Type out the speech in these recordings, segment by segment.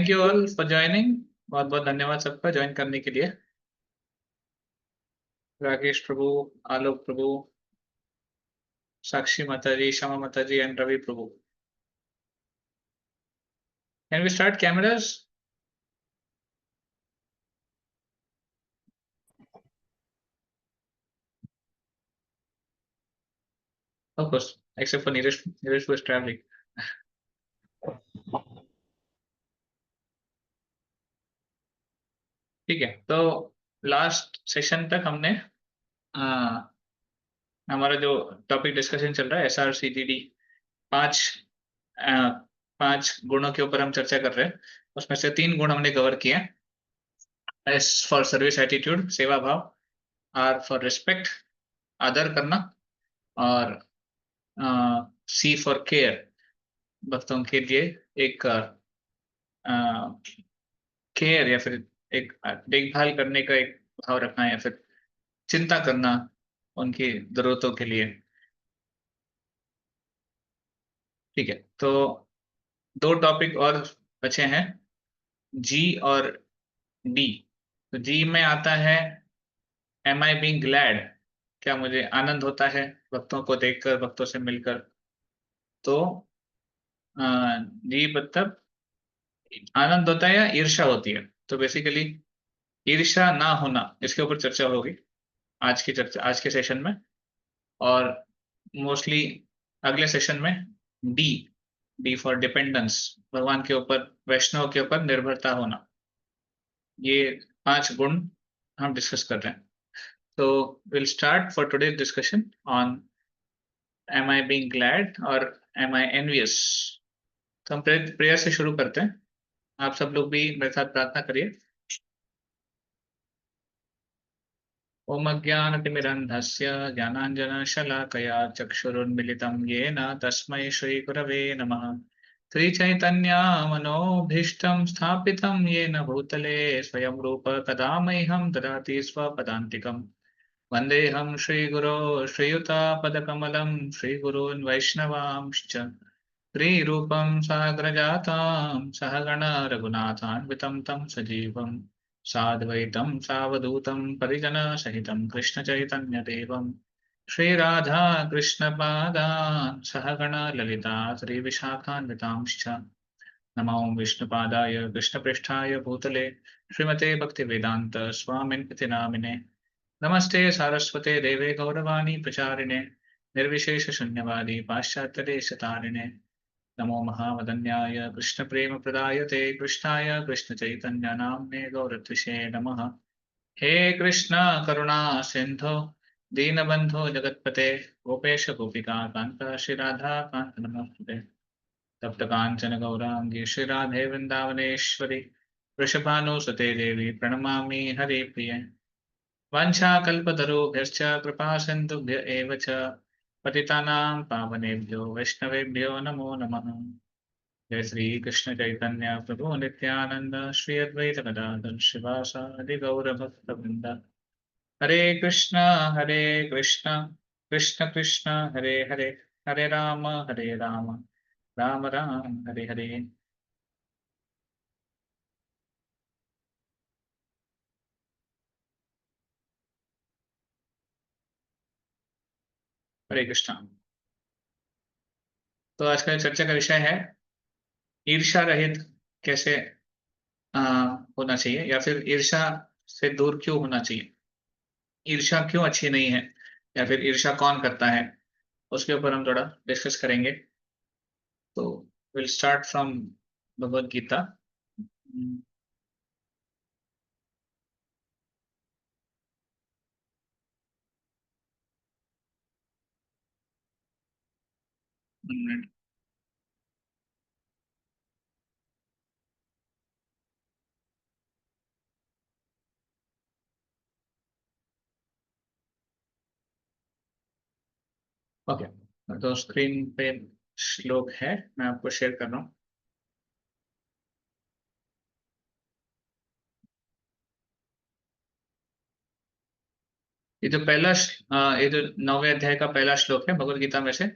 Thank you all for joining. बहुत बहुत धन्यवाद सबका ज्वाइन करने के लिए। राकेश प्रभु, आलोक प्रभु, साक्षी Mataji, Shyama Mataji and Ravi Prabhu. Can we start cameras? Of course, except for Neeraj. Neeraj was traveling. ठीक है, तो लास्ट सेशन तक हमने हमारा जो टॉपिक डिस्कशन चल रहा है SRCTD, पांच अ, पांच गुणों के ऊपर हम चर्चा कर रहे हैं। उसमें से 3 गुण हमने कवर किए। S फॉर सर्विस एटीट्यूड, सेवा भाव। R फॉर रिस्पेक्ट, आदर करना। और C फॉर केयर, भक्तों के लिए एक केयर या फिर एक देखभाल करने का एक भाव रखना या फिर चिंता करना उनकी जरूरतों के लिए। ठीक है, तो 2 टॉपिक और बचे हैं, जी और डी। तो जी में आता है एम आई बीइंग ग्लैड, क्या मुझे आनंद होता है भक्तों को देखकर, भक्तों से मिलकर। तो जी मतलब आनंद होता है या ईर्ष्या होती है। तो बेसिकली ईर्ष्या ना होना, इसके ऊपर चर्चा होगी आज के सेशन में। और मोस्टली अगले सेशन में डी, डी फॉर डिपेंडेंस, भगवान के ऊपर, वैष्णव के ऊपर निर्भरता होना। ये 5 गुण हम डिस्कस कर रहे हैं। तो will start for today discussion on am I being glad और एम आई एनवियस। तो हम प्रेयर से शुरू करते हैं। आप सब लोग भी मेरे साथ प्रार्थना करिए। ओम अज्ञानतिमिरन्धस्य ज्ञानाञ्जनशलाकया चक्षुरुन्मिलितं येन तस्मै श्रीगुरवे नमः। श्रीचैतन्यमनोभीष्टं स्थापितं येन भूतले स्वयं रूप कदा मह्यं ददाति स्वपदान्तिकम्। वन्देऽहं श्रीगुरो श्रीयुतापदकमलं श्रीगुरून् वैष्णवांश्च श्रीरूपं साग्रजातां सहगण रघुनाथान्वितं तं सजीवम् साद्वैतं सावधूतं परिजनसहितं कृष्णचैतन्यदेवं श्रीराधा कृष्णपादान् सहगण ललिता श्रीविशाखान्वितांश्च। नमो विष्णुपादाय कृष्णपृष्ठाय भूतले श्रीमते भक्तिवेदान्त स्वामिन्पति नामिने। नमस्ते सारस्वते देवे गौरवाणी प्रचारिणे निर्विशेष शून्यवादी पाश्चात्यदेशतारिणे। नमो महावदन्याय कृष्णप्रेमप्रदायते कृष्णाय कृष्णचैतन्य नाम्ने गौरत्विषे नमः। हे कृष्ण करुणा सिन्धो दीनबन्धो जगत्पते गोपेश गोपिका कान्त श्रीराधा कान्त नमोस्तुते। तप्त काञ्चन गौराङ्गी श्रीराधे वृन्दावनेश्वरी वृषभानुसुते देवी प्रणमामि हरिप्रिये। वाञ्छाकल्पतरुभ्यश्च कृपा सिन्धुभ्य एव च पतितानां पावनेभ्यो वैष्णवेभ्यो नमो नमः। जय श्री कृष्ण चैतन्य प्रभु नित्यानंद श्री अद्वैत गदाधर शिवासादि गौर भक्त वृंद। हरे कृष्ण कृष्ण कृष्ण हरे हरे, हरे राम राम राम हरे हरे। हरे कृष्ण। तो आज का चर्चा का विषय है ईर्ष्या रहित कैसे आ, होना चाहिए, या फिर ईर्ष्या से दूर क्यों होना चाहिए, ईर्ष्या क्यों अच्छी नहीं है, या फिर ईर्ष्या कौन करता है, उसके ऊपर हम थोड़ा डिस्कस करेंगे। तो will start from Bhagavad Gita. Okay, तो स्क्रीन पे श्लोक है, मैं आपको शेयर कर रहा हूँ। ये जो 9वें अध्याय का पहला श्लोक है भगवद गीता में से,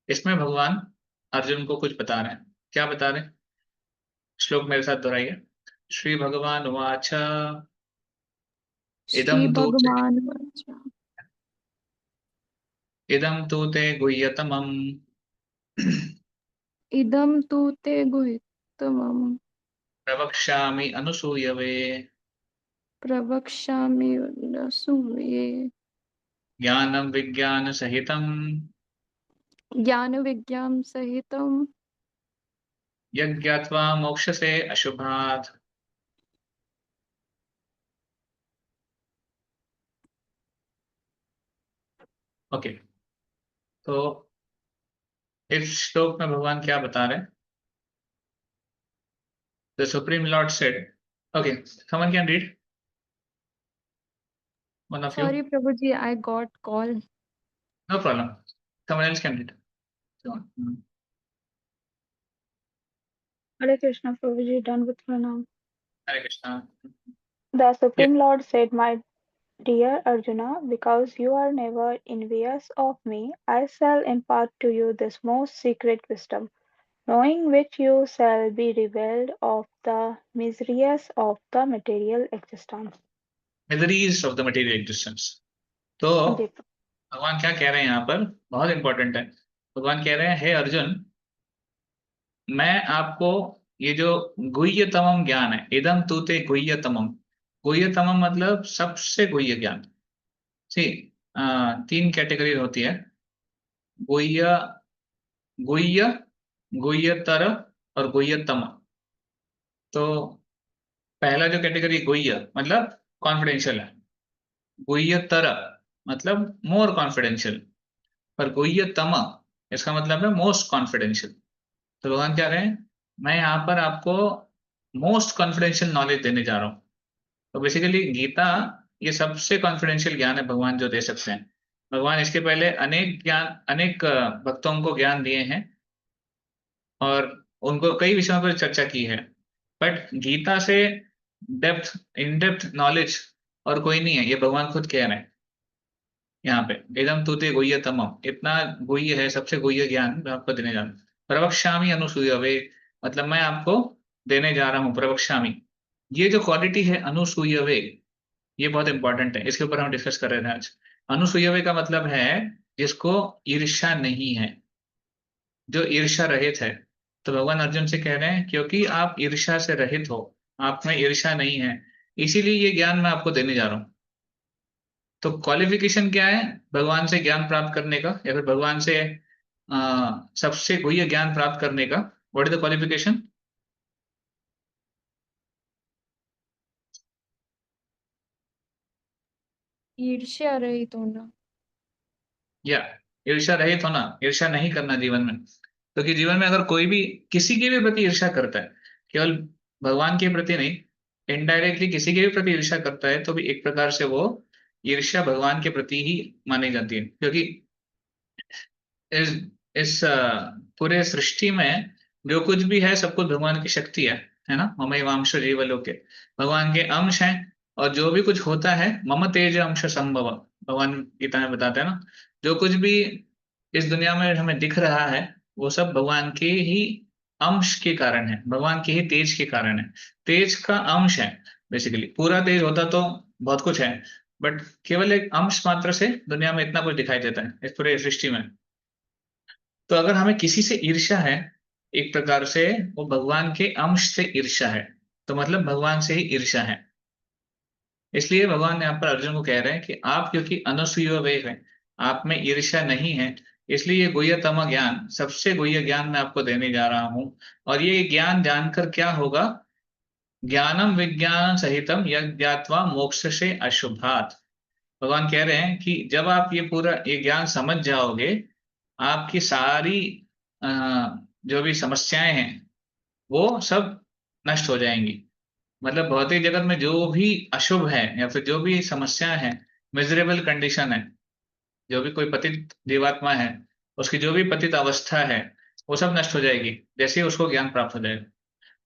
इसमें भगवान अर्जुन को कुछ बता रहे हैं। क्या बता रहे हैं? श्लोक मेरे साथ दोहराइए। श्री भगवान उवाच श्री इदं तु ते भगवान वाचा। इदं तु ते गुह्यतमम् इदं तु ते गुह्यतमं प्रवक्ष्यामि अनुसूयवे प्रवक्ष्यामि सूये। ज्ञानं विज्ञान सहितं ज्ञान विज्ञान सहितं यज्ञात्वा मोक्षसे अशुभात्। ओके, तो इस श्लोक में भगवान क्या बता रहे हैं? The supreme lord said, okay, someone can read, one of you, sorry Prabhu ji, I got call. no problem, someone else can read. Hare Krishna, Prabhuji, done with pranam. Hare Krishna. The Yes. Supreme Lord said, My dear Arjuna, because you are never envious of me, I shall impart to you this most secret wisdom, knowing which you shall be revealed of the miseries of the material existence. Miseries of the material existence. तो जी भगवान क्या कह रहे हैं यहाँ पर, बहुत important है। भगवान कह रहे हैं, हे अर्जुन, मैं आपको ये जो गुह्यतमम ज्ञान है, इदम तूते गुह्यतमम, गुह्यतमम मतलब सबसे गुह्य ज्ञान। सी, तीन कैटेगरी होती है, गुह्य, गुह्य, गुह्यतर और गुह्यतम। तो पहला जो कैटेगरी गुह्य मतलब कॉन्फिडेंशियल है, गुह्यतर मतलब मोर कॉन्फिडेंशियल, पर गुह्यतम इसका मतलब है मोस्ट कॉन्फिडेंशियल। तो भगवान क्या रहे हैं, मैं यहाँ पर आपको मोस्ट कॉन्फिडेंशियल नॉलेज देने जा रहा हूँ। तो बेसिकली गीता ये सबसे कॉन्फिडेंशियल ज्ञान है भगवान जो दे सकते हैं। भगवान इसके पहले अनेक ज्ञान, अनेक भक्तों को ज्ञान दिए हैं और उनको कई विषयों पर चर्चा की है, बट गीता से डेप्थ, इन डेप्थ नॉलेज और कोई नहीं है, ये भगवान खुद कह रहे हैं यहाँ पे। इदम तुते गुह्यतमम, इतना गुह्य है, सबसे गुह्य ज्ञान मैं आपको देने जा रहा हूँ। प्रवक्ष्यामि अनुसूयवे मतलब मैं आपको देने जा रहा हूँ, प्रवक्ष्यामि। ये जो क्वालिटी है अनुसूयवे, ये बहुत इंपॉर्टेंट है, इसके ऊपर हम डिस्कस कर रहे थे आज। अनुसूयवे का मतलब है जिसको ईर्ष्या नहीं है, जो ईर्ष्या रहित है। तो भगवान अर्जुन से कह रहे हैं क्योंकि आप ईर्ष्या से रहित हो, आप में ईर्ष्या नहीं है, इसीलिए ये ज्ञान मैं आपको देने जा रहा हूँ। तो क्वालिफिकेशन क्या है भगवान से ज्ञान प्राप्त करने का, या फिर भगवान से सबसे गुह्य ज्ञान प्राप्त करने का? What is the qualification? ईर्ष्या रहित होना। या ईर्ष्या रहित होना, ईर्ष्या नहीं करना जीवन में। क्योंकि जीवन में अगर कोई भी किसी के भी प्रति ईर्ष्या करता है, केवल भगवान के प्रति नहीं, इनडायरेक्टली किसी के भी प्रति ईर्ष्या करता है, तो भी एक प्रकार से वो ईर्ष्या भगवान के प्रति ही मानी जाती है। क्योंकि इस पूरे सृष्टि में जो कुछ भी है सब कुछ भगवान की शक्ति है ना। ममैव वांश जीवलोके, भगवान के अंश हैं। और जो भी कुछ होता है मम तेज अंश संभव, भगवान गीता में बताते हैं ना, जो कुछ भी इस दुनिया में हमें दिख रहा है वो सब भगवान के ही अंश के कारण है, भगवान के ही तेज के कारण है। तेज का अंश है बेसिकली, पूरा तेज होता तो बहुत कुछ है, बट केवल एक अंश मात्र से दुनिया में इतना कुछ दिखाई देता है इस पूरे सृष्टि में। तो अगर हमें किसी से ईर्ष्या है, एक प्रकार से वो भगवान के अंश से ईर्ष्या है, तो मतलब भगवान से ही ईर्ष्या है। इसलिए भगवान यहाँ पर अर्जुन को कह रहे हैं कि आप क्योंकि अनसूय हैं, आप में ईर्ष्या नहीं है, इसलिए ये गुह्यतम ज्ञान, सबसे गुह्य ज्ञान मैं आपको देने जा रहा हूँ। और ये ज्ञान जानकर क्या होगा, ज्ञानम विज्ञान सहितम यज्ञ ज्ञात्वा मोक्ष से अशुभात। भगवान कह रहे हैं कि जब आप ये पूरा ये ज्ञान समझ जाओगे, आपकी सारी अ, जो भी समस्याएं हैं वो सब नष्ट हो जाएंगी। मतलब भौतिक जगत में जो भी अशुभ है या फिर जो भी समस्या है, मिजरेबल कंडीशन है, जो भी कोई पतित जीवात्मा है, उसकी जो भी पतित अवस्था है, वो सब नष्ट हो जाएगी जैसे ही उसको ज्ञान प्राप्त हो जाएगा।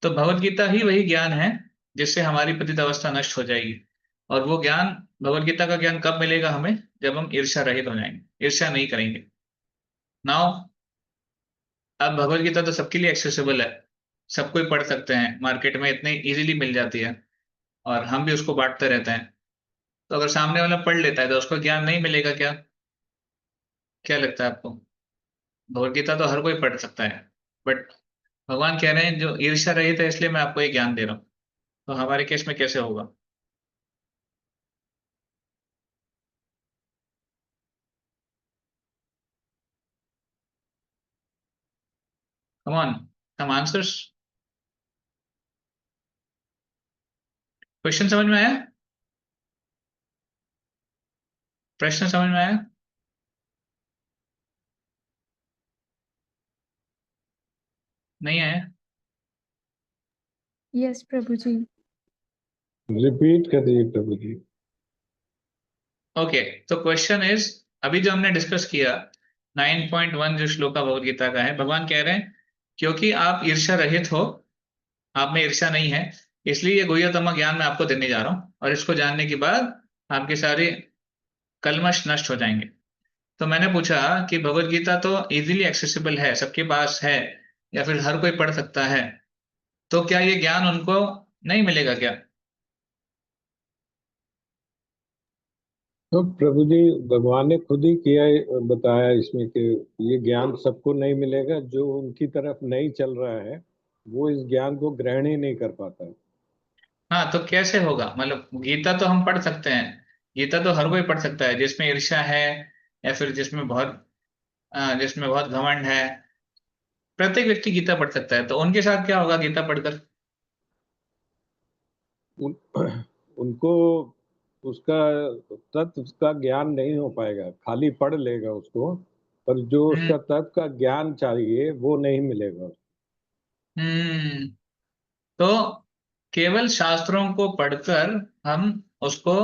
तो भगवत गीता ही वही ज्ञान है जिससे हमारी पतित अवस्था नष्ट हो जाएगी। और वो ज्ञान, भगवत गीता का ज्ञान कब मिलेगा हमें, जब हम ईर्ष्या रहित हो जाएंगे, ईर्ष्या नहीं करेंगे। नाउ अब भगवत गीता तो सबके लिए एक्सेसिबल है, सब कोई पढ़ सकते हैं, मार्केट में इतनी इजीली मिल जाती है और हम भी उसको बांटते रहते हैं। तो अगर सामने वाला पढ़ लेता है तो उसको ज्ञान नहीं मिलेगा क्या? क्या लगता है आपको? भगवत गीता तो हर कोई पढ़ सकता है, बट भगवान कह रहे हैं जो ईर्ष्या रहित है इसलिए मैं आपको ये ज्ञान दे रहा हूँ। तो हमारे केस में कैसे होगा? Come on, some answers. Question समझ में आया? प्रश्न समझ में आया? नहीं आया? यस प्रभु जी। रिपीट कर दीजिए प्रभु जी। ओके, तो क्वेश्चन इज, अभी जो हमने डिस्कस किया 9.1 जो श्लोका भगवत गीता का है, भगवान कह रहे हैं क्योंकि आप ईर्ष्या रहित हो, आप में ईर्ष्या नहीं है, इसलिए ये गुह्यतम ज्ञान मैं आपको देने जा रहा हूँ, और इसको जानने के बाद आपके सारे कल्मश नष्ट हो जाएंगे। तो मैंने पूछा कि भगवत गीता तो इजीली एक्सेसिबल है, सबके पास है, या फिर हर कोई पढ़ सकता है, तो क्या ये ज्ञान उनको नहीं मिलेगा क्या? तो प्रभु जी, भगवान ने खुद ही किया, बताया इसमें कि ये ज्ञान सबको नहीं मिलेगा, जो उनकी तरफ नहीं चल रहा है वो इस ज्ञान को ग्रहण ही नहीं कर पाता। हाँ, तो कैसे होगा? मतलब गीता तो हम पढ़ सकते हैं, गीता तो हर कोई पढ़ सकता है जिसमें ईर्ष्या है, या फिर जिसमें बहुत घमंड है, प्रत्येक व्यक्ति गीता पढ़ सकता है। तो उनके साथ क्या होगा गीता पढ़कर? उन, उनको उसका तत्व का ज्ञान नहीं हो पाएगा, खाली पढ़ लेगा उसको, पर जो हम्म उसका तत्व का ज्ञान चाहिए वो नहीं मिलेगा। हम्म तो केवल शास्त्रों को पढ़कर हम उसको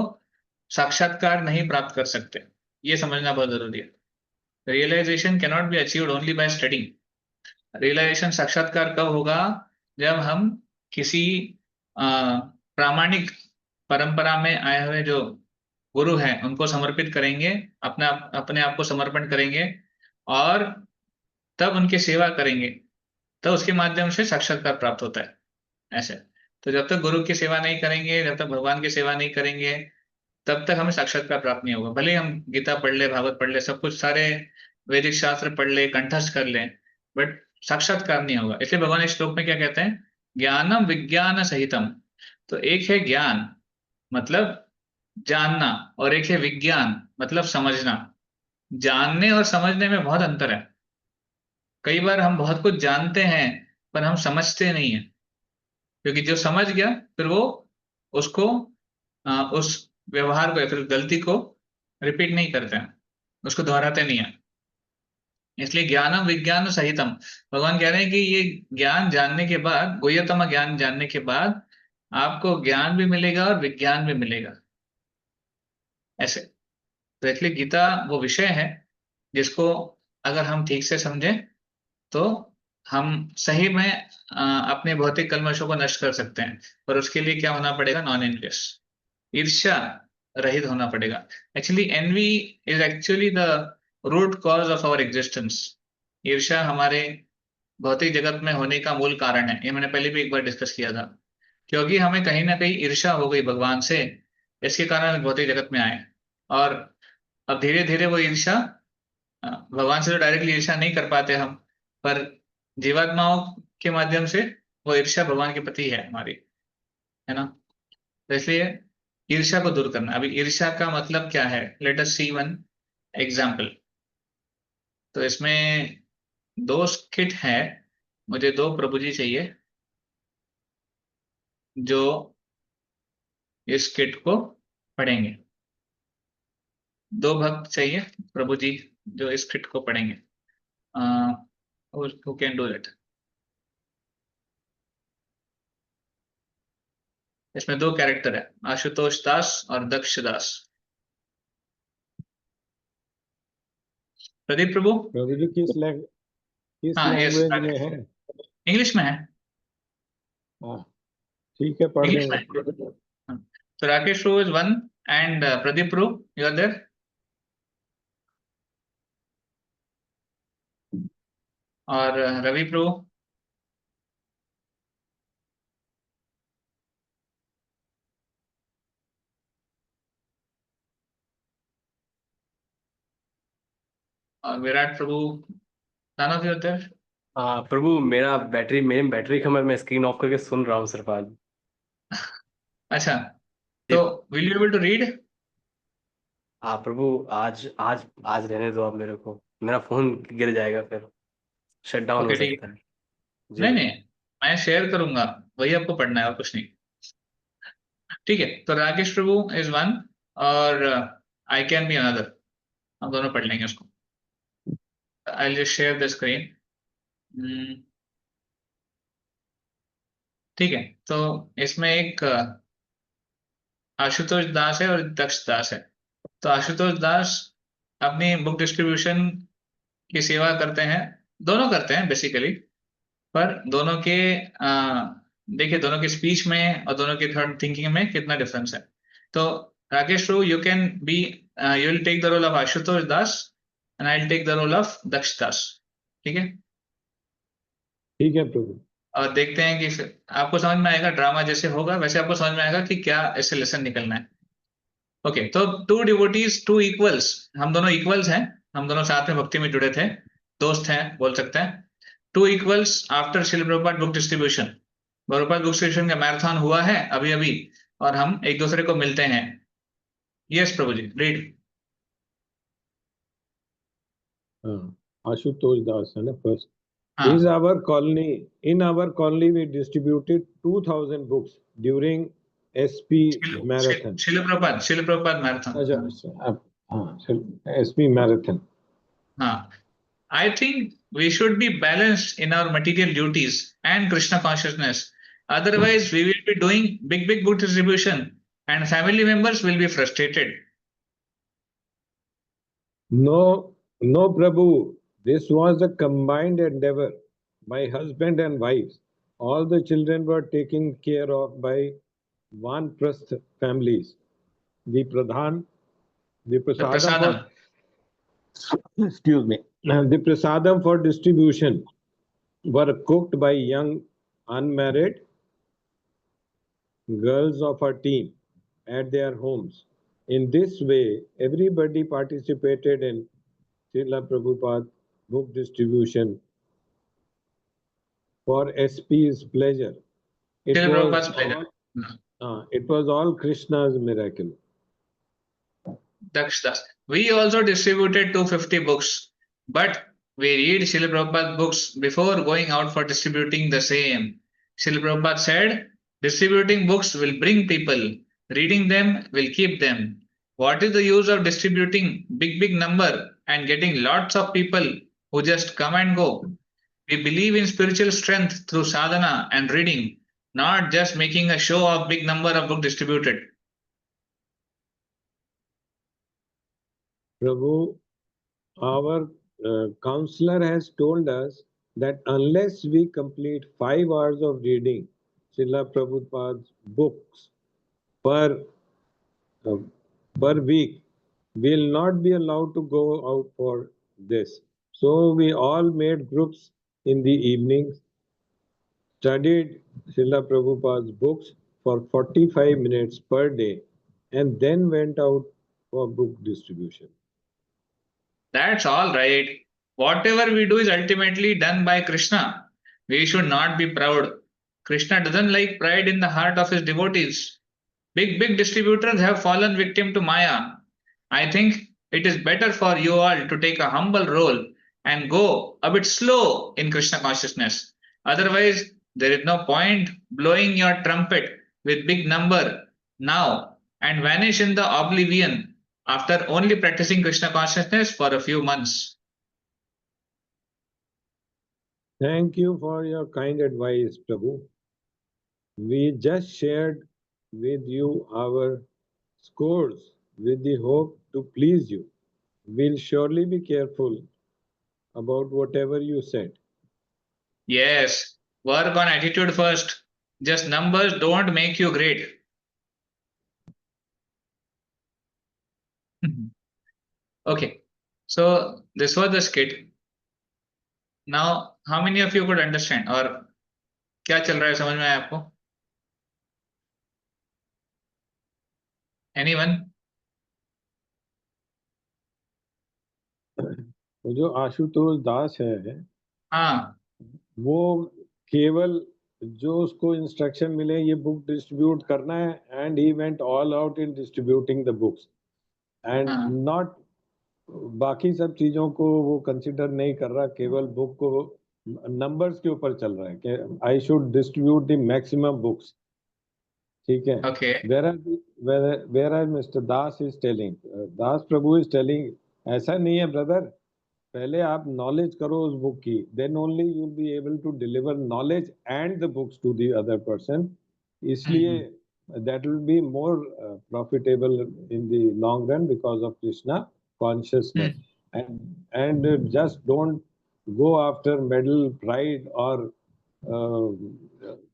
साक्षात्कार नहीं प्राप्त कर सकते, ये समझना बहुत जरूरी है। Realisation cannot be achieved only by studying. Realisation, साक्षात्कार कब होगा? जब हम किसी प्रामाणिक परंपरा में आए हुए जो गुरु हैं उनको समर्पित करेंगे, अपने आप को समर्पण करेंगे, और तब उनकी सेवा करेंगे, तो उसके माध्यम से साक्षात्कार प्राप्त होता है। ऐसे, तो जब तक गुरु की सेवा नहीं करेंगे, जब तक भगवान की सेवा नहीं करेंगे, तब तक हमें साक्षात्कार प्राप्त नहीं होगा। भले ही हम गीता पढ़ ले, भागवत पढ़ ले, सब कुछ सारे वैदिक शास्त्र पढ़ ले, कंठस्थ कर ले, बट साक्षात्कार नहीं होगा। इसलिए भगवान इस श्लोक में क्या कहते हैं? ज्ञानम विज्ञान सहितम। तो एक है ज्ञान, मतलब जानना, और एक है विज्ञान, मतलब समझना। जानने और समझने में बहुत अंतर है। कई बार हम बहुत कुछ जानते हैं पर हम समझते नहीं है, क्योंकि जो समझ गया फिर वो उसको उस व्यवहार को या फिर गलती को रिपीट नहीं करते हैं, उसको दोहराते नहीं है। इसलिए ज्ञानम विज्ञान सहितम, भगवान कह रहे हैं कि ये ज्ञान जानने के बाद, गुह्यतम ज्ञान जानने के बाद आपको ज्ञान भी मिलेगा और विज्ञान भी मिलेगा। ऐसे, तो इसलिए गीता वो विषय है जिसको अगर हम ठीक से समझें तो हम सही में अपने भौतिक कल्मशों को नष्ट कर सकते हैं। पर उसके लिए क्या होना पड़ेगा? नॉन एनवियस, ईर्ष्या रहित होना पड़ेगा। Actually envy is actually the root cause of our existence. ईर्ष्या हमारे भौतिक जगत में होने का मूल कारण है, ये मैंने पहले भी एक बार डिस्कस किया था। क्योंकि हमें कहीं ना कहीं ईर्ष्या हो गई भगवान से, इसके कारण हम भौतिक जगत में आए। और अब धीरे धीरे वो ईर्ष्या, भगवान से तो डायरेक्टली ईर्ष्या नहीं कर पाते हम, पर जीवात्माओं के माध्यम से वो ईर्ष्या भगवान के प्रति है हमारी, है ना? तो इसलिए ईर्ष्या को दूर करना। अभी ईर्ष्या का मतलब क्या है? लेट अस सी वन एग्जाम्पल। तो इसमें दो स्किट है, मुझे दो प्रभु जी चाहिए जो इस स्किट को पढ़ेंगे। दो भक्त चाहिए प्रभु जी जो इस स्किट को पढ़ेंगे। Who can do it? इसमें दो कैरेक्टर है, आशुतोष दास और दक्ष दास। प्रदीप प्रभु। प्रभु जी किस हाँ यस, लैंग्वेज में है? इंग्लिश में है। हाँ, ठीक है, पढ़ इंग्लिश में देंगे। है। हाँ। तो Rakesh Prabhu is one, and Pradeep Prabhu you are there, और रवि प्रभु। विराट प्रभु, none of you are there? हाँ प्रभु, मेरी बैटरी कम है, मैं स्क्रीन ऑफ करके सुन रहा हूँ सिर्फ आज। अच्छा, तो will you able to read? हाँ प्रभु, आज आज आज रहने दो आप मेरे को, मेरा फोन गिर जाएगा फिर, शट डाउन हो ओके, ठीक सकता है। है। जी नहीं प्रभु। नहीं, मैं शेयर करूंगा, वही आपको पढ़ना है और कुछ नहीं। ठीक है, तो राकेश प्रभु इज वन, और आई कैन बी अनदर, हम दोनों पढ़ लेंगे उसको। I just share the screen. ठीक है, तो इसमें एक आशुतोष दास है और दक्ष दास है। तो आशुतोष दास अपनी बुक डिस्ट्रीब्यूशन की सेवा करते हैं, दोनों करते हैं बेसिकली, पर दोनों के देखिए दोनों के स्पीच में और दोनों के थर्ड थिंकिंग में कितना डिफरेंस है। तो Rakesh Prabhu, you can be, you will take the role of Ashutosh Das and I will take the role of Daksh Das. ठीक है, ठीक है प्रभु। और देखते हैं कि आपको समझ में आएगा, ड्रामा जैसे होगा वैसे आपको समझ में आएगा कि क्या इससे लेसन निकलना है। ओके, तो टू डिवोटीज टू इक्वल्स, हम दोनों इक्वल्स हैं, हम दोनों साथ में भक्ति में जुड़े थे, दोस्त हैं बोल सकते हैं। Two equals after Srila Prabhupada book distribution, Prabhupada book distribution का मैराथन हुआ है अभी अभी, और हम एक दूसरे को मिलते हैं। यस प्रभु जी, रीड। हाँ, आशुतोष दास है ना फर्स्ट। हाँ, In our colony we distributed 2000 books during SP marathon. Srila Prabhupada marathon. अच्छा, हाँ, SP marathon. हाँ, I think we should be balanced in our material duties and Krishna consciousness. Otherwise, we will be doing big book distribution and family members will be frustrated. No, no, Prabhu. This was a combined endeavor. My husband and wives. All the children were taken care of by Vanprasth families. The Prasadam The prasadam. excuse me, the prasadam for distribution were cooked by young unmarried girls of our team at their homes. In this way, everybody participated in Srila Prabhupada book distribution for SP's pleasure. It Srila was Prabhupada's pleasure. it was all Krishna's miracle. Daksh Das. We also distributed 250 books, but we read Srila Prabhupada books before going out for distributing the same. Srila Prabhupada said, distributing books will bring people, reading them will keep them. What is the use of distributing big number and getting lots of people who just come and go? We believe in spiritual strength through sadhana and reading, not just making a show of big number of books distributed. Prabhu, our counselor has told us that unless we complete 5 hours of reading Srila Prabhupada's books per week, we'll not be allowed to go out for this. So we all made groups in the evenings, studied Srila Prabhupada's books for 45 minutes per day, and then went out for book distribution. That's all right. Whatever we do is ultimately done by Krishna. We should not be proud. Krishna doesn't like pride in the heart of his devotees. Big distributors have fallen victim to Maya. I think it is better for you all to take a humble role and go a bit slow in Krishna consciousness. Otherwise, there is no point blowing your trumpet with big number now and vanish in the oblivion after only practicing Krishna consciousness for a few months. Thank you for your kind advice, Prabhu. We just shared with you our scores with the hope to please you. We'll surely be careful about whatever you said. Yes, work on attitude first. Just numbers don't make you great. Okay, so this was the skit. Now, how many of you could understand? और क्या चल रहा है, समझ में आया आपको? Anyone? वो जो आशुतोष दास है हाँ वो केवल जो उसको इंस्ट्रक्शन मिले ये बुक डिस्ट्रीब्यूट करना है, and he went all out in distributing the books and हाँ नॉट बाकी सब चीजों को वो कंसिडर नहीं कर रहा, केवल बुक को नंबर्स के ऊपर चल रहा है कि I should distribute the maximum books. ठीक है। Okay whereas mister Das is telling, Das Prabhu is telling ऐसा नहीं है ब्रदर, पहले आप नॉलेज करो उस बुक की, then only you will be able to deliver knowledge and the books to the other person. इसलिए that will be more profitable in the long run because of Krishna consciousness. And just don't go after medal, pride or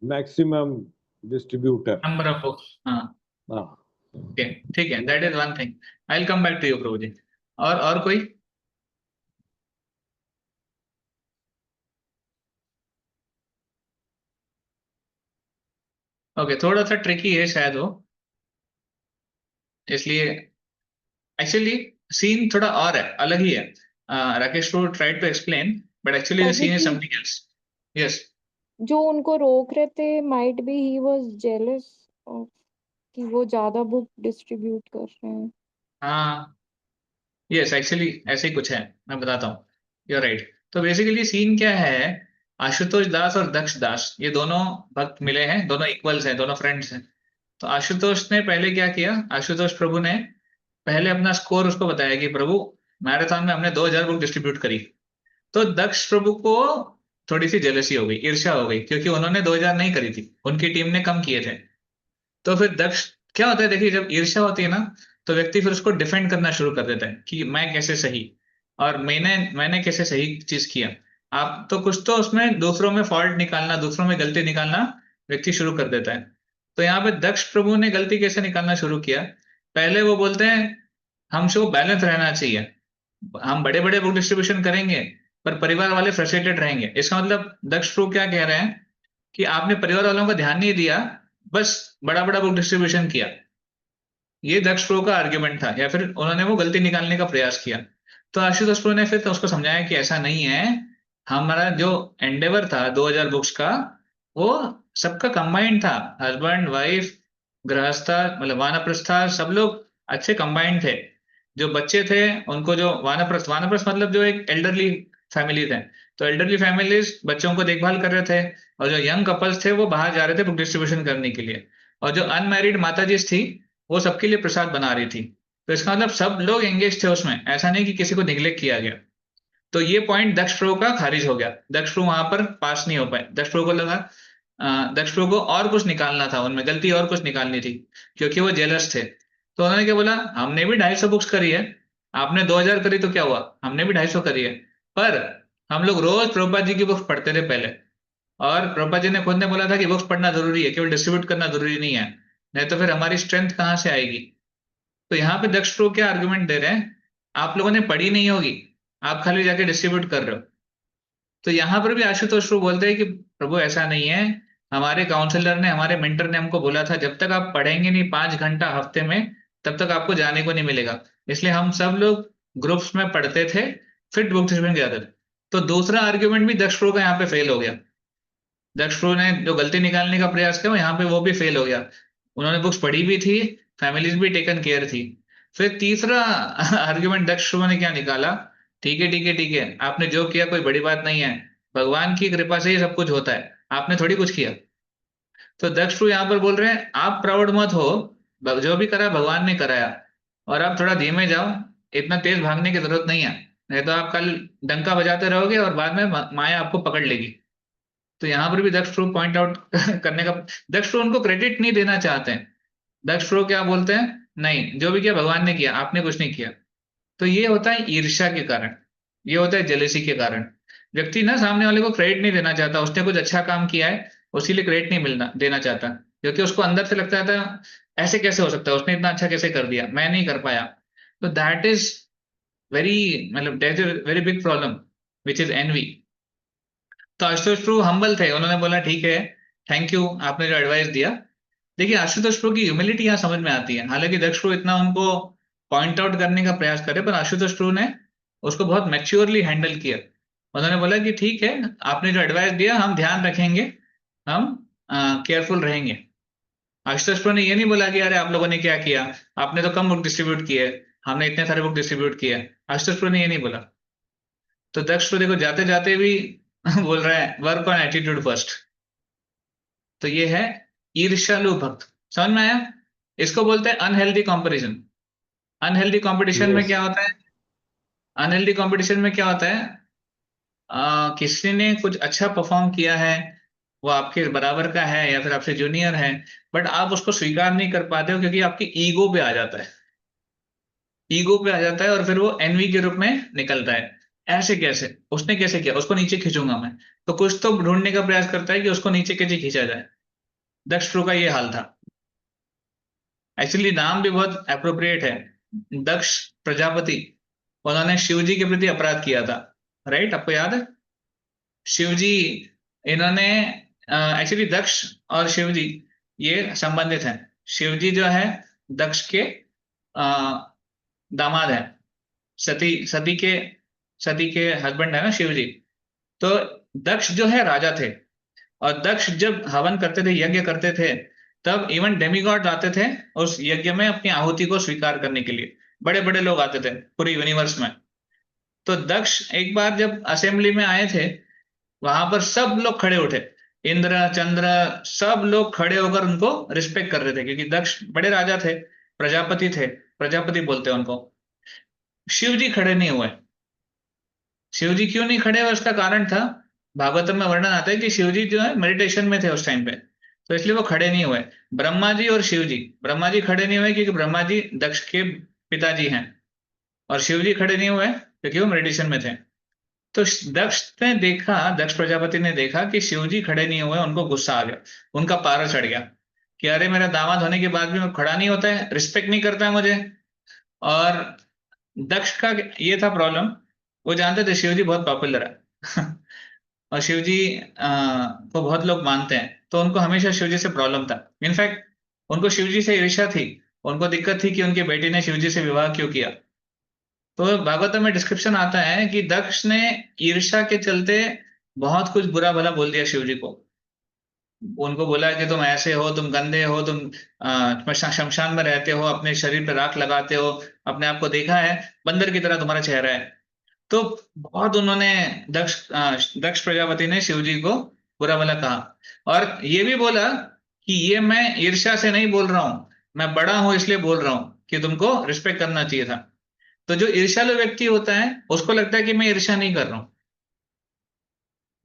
maximum distributor. Number of books. हाँ हाँ, okay ठीक है, that is one thing. I will come back to you Prabhu ji. और कोई? Okay थोड़ा सा tricky है शायद वो, इसलिए एक्चुअली सीन थोड़ा और है, अलग ही है। Rakesh too tried to explain but actually the Prabhu scene is जी, समथिंग एल्स। यस जो उनको रोक रहे थे might be he was jealous of कि वो ज्यादा बुक डिस्ट्रीब्यूट कर रहे हैं। हाँ यस एक्चुअली ऐसे ही कुछ है, मैं बताता हूँ। You right. तो बेसिकली सीन क्या है, आशुतोष दास और दक्ष दास ये दोनों भक्त मिले हैं, दोनों इक्वल्स हैं, दोनों फ्रेंड्स हैं। तो आशुतोष ने पहले क्या किया, आशुतोष प्रभु ने पहले अपना स्कोर उसको बताया कि प्रभु मैराथन में हमने 2000 बुक डिस्ट्रीब्यूट करी। तो दक्ष प्रभु को थोड़ी सी जेलसी हो गई, ईर्ष्या हो गई, क्योंकि उन्होंने 2000 नहीं करी थी, उनकी टीम ने कम किए थे। तो फिर दक्ष, क्या होता है देखिए, जब ईर्ष्या होती है ना तो व्यक्ति फिर उसको डिफेंड करना शुरू कर देता है कि मैं कैसे सही, और मैंने मैंने कैसे सही चीज किया। आप तो कुछ तो उसमें दूसरों में फॉल्ट निकालना, दूसरों में गलती निकालना व्यक्ति शुरू कर देता है। तो यहाँ पे दक्ष प्रभु ने गलती कैसे निकालना शुरू किया, पहले वो बोलते हैं हमको बैलेंस रहना चाहिए, हम बड़े बड़े बुक डिस्ट्रीब्यूशन करेंगे पर परिवार वाले फ्रस्ट्रेटेड रहेंगे। इसका मतलब दक्ष प्रभु क्या कह रहे हैं कि आपने परिवार वालों का ध्यान नहीं दिया, बस बड़ा बड़ा बुक डिस्ट्रीब्यूशन किया। ये दक्ष प्रो का आर्ग्यूमेंट था, या फिर उन्होंने वो गलती निकालने का प्रयास किया। तो आशुतोष प्रो ने फिर तो उसको समझाया कि ऐसा नहीं है, हमारा जो एंडेवर था 2000 बुक्स का वो सबका कंबाइंड था, हस्बैंड वाइफ गृहस्था मतलब वानप्रस्था सब लोग अच्छे कंबाइंड थे। जो बच्चे थे उनको, जो वानप्रस्थ, वानप्रस्थ मतलब जो एक एल्डरली फैमिली थे, तो एल्डरली फैमिलीज बच्चों को देखभाल कर रहे थे, और जो यंग कपल्स थे वो बाहर जा रहे थे बुक डिस्ट्रीब्यूशन करने के लिए, और जो अनमैरिड माताजी थी वो सबके लिए प्रसाद बना रही थी। तो इसका मतलब सब लोग एंगेज थे उसमें, ऐसा नहीं कि किसी को निग्लेक्ट किया गया। तो ये पॉइंट दक्ष प्रो का खारिज हो गया, दक्ष प्रो वहां पर पास नहीं हो पाए। दक्ष प्रो को लगा दक्ष प्रो को और कुछ निकालना था, उनमें गलती और कुछ निकालनी थी, क्योंकि वो जेलस थे। तो उन्होंने क्या बोला, हमने भी 250 बुक्स करी है, आपने 2000 करी तो क्या हुआ, हमने भी 250 करी है, पर हम लोग रोज प्रभुपाद जी की बुक्स पढ़ते थे पहले, और प्रभुपाद जी ने खुद ने बोला था कि बुक्स पढ़ना जरूरी है, केवल डिस्ट्रीब्यूट करना जरूरी नहीं है, नहीं तो फिर हमारी स्ट्रेंथ कहाँ से आएगी। तो यहाँ पे दक्ष प्रो क्या आर्गुमेंट दे रहे हैं, आप लोगों ने पढ़ी नहीं होगी, आप खाली जाके डिस्ट्रीब्यूट कर रहे हो। तो यहाँ पर भी आशुतोष प्रो बोलते हैं कि प्रभु ऐसा नहीं है, हमारे काउंसलर ने, हमारे मेंटर ने हमको बोला था जब तक आप पढ़ेंगे नहीं 5 घंटा हफ्ते में तब तक आपको जाने को नहीं मिलेगा। इसलिए हम सब लोग ग्रुप्स में पढ़ते थे, फिर बुक डिस्ट्रीब्यूशन जाते थे। तो दूसरा आर्ग्यूमेंट भी दक्ष प्रो का यहाँ पे फेल हो गया। दक्ष प्रो ने जो गलती निकालने का प्रयास किया यहाँ पे वो भी फेल हो गया। उन्होंने बुक्स पढ़ी भी थी, फैमिलीज भी टेकन केयर थी। फिर तीसरा आर्ग्यूमेंट दक्ष प्रो ने क्या निकाला, ठीक है ठीक है ठीक है, आपने जो किया कोई बड़ी बात नहीं है, भगवान की कृपा से ही सब कुछ होता है, आपने थोड़ी कुछ किया। तो दक्ष प्रो यहाँ पर बोल रहे हैं आप प्राउड मत हो, जो भी करा भगवान ने कराया, और आप थोड़ा धीमे जाओ, इतना तेज भागने की जरूरत नहीं है, नहीं तो आप कल डंका बजाते रहोगे और बाद में माया आपको पकड़ लेगी। तो यहाँ पर भी दक्ष प्रो पॉइंट आउट करने का, दक्ष प्रो उनको क्रेडिट नहीं देना चाहते हैं। दक्ष प्रो क्या बोलते हैं, नहीं जो भी किया भगवान ने किया, आपने कुछ नहीं किया। तो ये होता है ईर्ष्या के कारण, ये होता है जेलेसी के कारण। व्यक्ति ना सामने वाले को क्रेडिट नहीं देना चाहता, उसने कुछ अच्छा काम किया है उसी लिए क्रेडिट नहीं मिलना देना चाहता, क्योंकि उसको अंदर से लगता था ऐसे कैसे हो सकता है, उसने इतना अच्छा कैसे कर दिया, मैं नहीं कर पाया। तो दैट इज वेरी, मतलब that is very big problem which is envy. तो आशुतोष प्रभु हम्बल थे, उन्होंने बोला ठीक है, थैंक यू आपने जो एडवाइस दिया। देखिए आशुतोष प्रभु की ह्यूमिलिटी यहाँ समझ में आती है, हालांकि दक्ष प्रभु इतना उनको पॉइंट आउट करने का प्रयास करे, पर आशुतोष प्रभु ने उसको बहुत मैच्योरली हैंडल किया। उन्होंने बोला कि ठीक है, आपने जो एडवाइस दिया हम ध्यान रखेंगे, हम केयरफुल रहेंगे। आशुतोष प्रो ने ये नहीं बोला कि अरे आप लोगों ने क्या किया, आपने तो कम बुक डिस्ट्रीब्यूट किए, हमने इतने सारे बुक डिस्ट्रीब्यूट किए। आशुतोष प्रो ने ये नहीं बोला। तो दक्ष तो देखो जाते जाते भी बोल रहा है वर्क ऑन एटीट्यूड फर्स्ट। तो ये है ईर्ष्यालु भक्त। समझ में आया? इसको बोलते हैं अनहेल्दी कंपटीशन। अनहेल्दी कंपटीशन में Yes. क्या होता है? अनहेल्दी कंपटीशन में क्या होता है? किसी ने कुछ अच्छा परफॉर्म किया है, वो आपके बराबर का है या फिर आपसे जूनियर है, बट आप उसको स्वीकार नहीं कर पाते हो क्योंकि आपकी ईगो पे आ जाता है। ईगो पे आ जाता है और फिर वो एनवी के रूप में निकलता है। ऐसे कैसे, उसने कैसे किया, उसको नीचे खींचूंगा मैं। तो कुछ तो ढूंढने का प्रयास करता है कि उसको नीचे कैसे खींचा जाए। दक्ष प्रो का ये हाल था। एक्चुअली नाम भी बहुत अप्रोप्रिएट है, दक्ष प्रजापति। उन्होंने शिव जी के प्रति अपराध किया था, राइट? आपको याद है? शिव जी, इन्होंने एक्चुअली दक्ष और शिव जी ये संबंधित हैं। शिव जी जो है दक्ष के दामाद हैं। सती सती के सती के हस्बैंड है ना शिव जी। तो दक्ष जो है राजा थे, और दक्ष जब हवन करते थे, यज्ञ करते थे, तब इवन डेमिगॉड आते थे उस यज्ञ में अपनी आहुति को स्वीकार करने के लिए। बड़े बड़े लोग आते थे पूरे यूनिवर्स में। तो दक्ष एक बार जब असेंबली में आए थे, वहां पर सब लोग खड़े उठे, इंद्र चंद्र सब लोग खड़े होकर उनको रिस्पेक्ट कर रहे थे, क्योंकि दक्ष बड़े राजा थे, प्रजापति थे, प्रजापति बोलते हैं उनको। शिव जी खड़े नहीं हुए। शिव जी क्यों नहीं खड़े हुए, उसका कारण था, भागवतम में वर्णन आता है कि शिव जी जो है मेडिटेशन में थे उस टाइम पे, तो इसलिए वो खड़े नहीं हुए। ब्रह्मा जी और शिव जी, ब्रह्मा जी खड़े नहीं हुए क्योंकि ब्रह्मा जी दक्ष के पिताजी हैं, और शिव जी खड़े नहीं हुए क्योंकि वो मेडिटेशन में थे। तो दक्ष ने देखा, दक्ष प्रजापति ने देखा कि शिव जी खड़े नहीं हुए, उनको गुस्सा आ गया, उनका पारा चढ़ गया कि अरे मेरा दामाद होने के बाद भी मैं खड़ा नहीं होता है, रिस्पेक्ट नहीं करता है मुझे। और दक्ष का ये था प्रॉब्लम, वो जानते थे शिव जी बहुत पॉपुलर है और शिव जी को बहुत लोग मानते हैं, तो उनको हमेशा शिव जी से प्रॉब्लम था। इनफैक्ट उनको शिव जी से ईर्ष्या थी, उनको दिक्कत थी कि उनकी बेटी ने शिव जी से विवाह क्यों किया। तो भागवत में डिस्क्रिप्शन आता है कि दक्ष ने ईर्ष्या के चलते बहुत कुछ बुरा भला बोल दिया शिव जी को। उनको बोला कि तुम ऐसे हो, तुम गंदे हो, तुम शमशान में रहते हो, अपने शरीर पे राख लगाते हो, अपने आप को देखा है, बंदर की तरह तुम्हारा चेहरा है। तो बहुत उन्होंने दक्ष प्रजापति ने शिव जी को बुरा भला कहा, और ये भी बोला कि ये मैं ईर्ष्या से नहीं बोल रहा हूं, मैं बड़ा हूं इसलिए बोल रहा हूं कि तुमको रिस्पेक्ट करना चाहिए था। तो जो ईर्ष्यालु व्यक्ति होता है उसको लगता है कि मैं ईर्ष्या नहीं कर रहा हूं।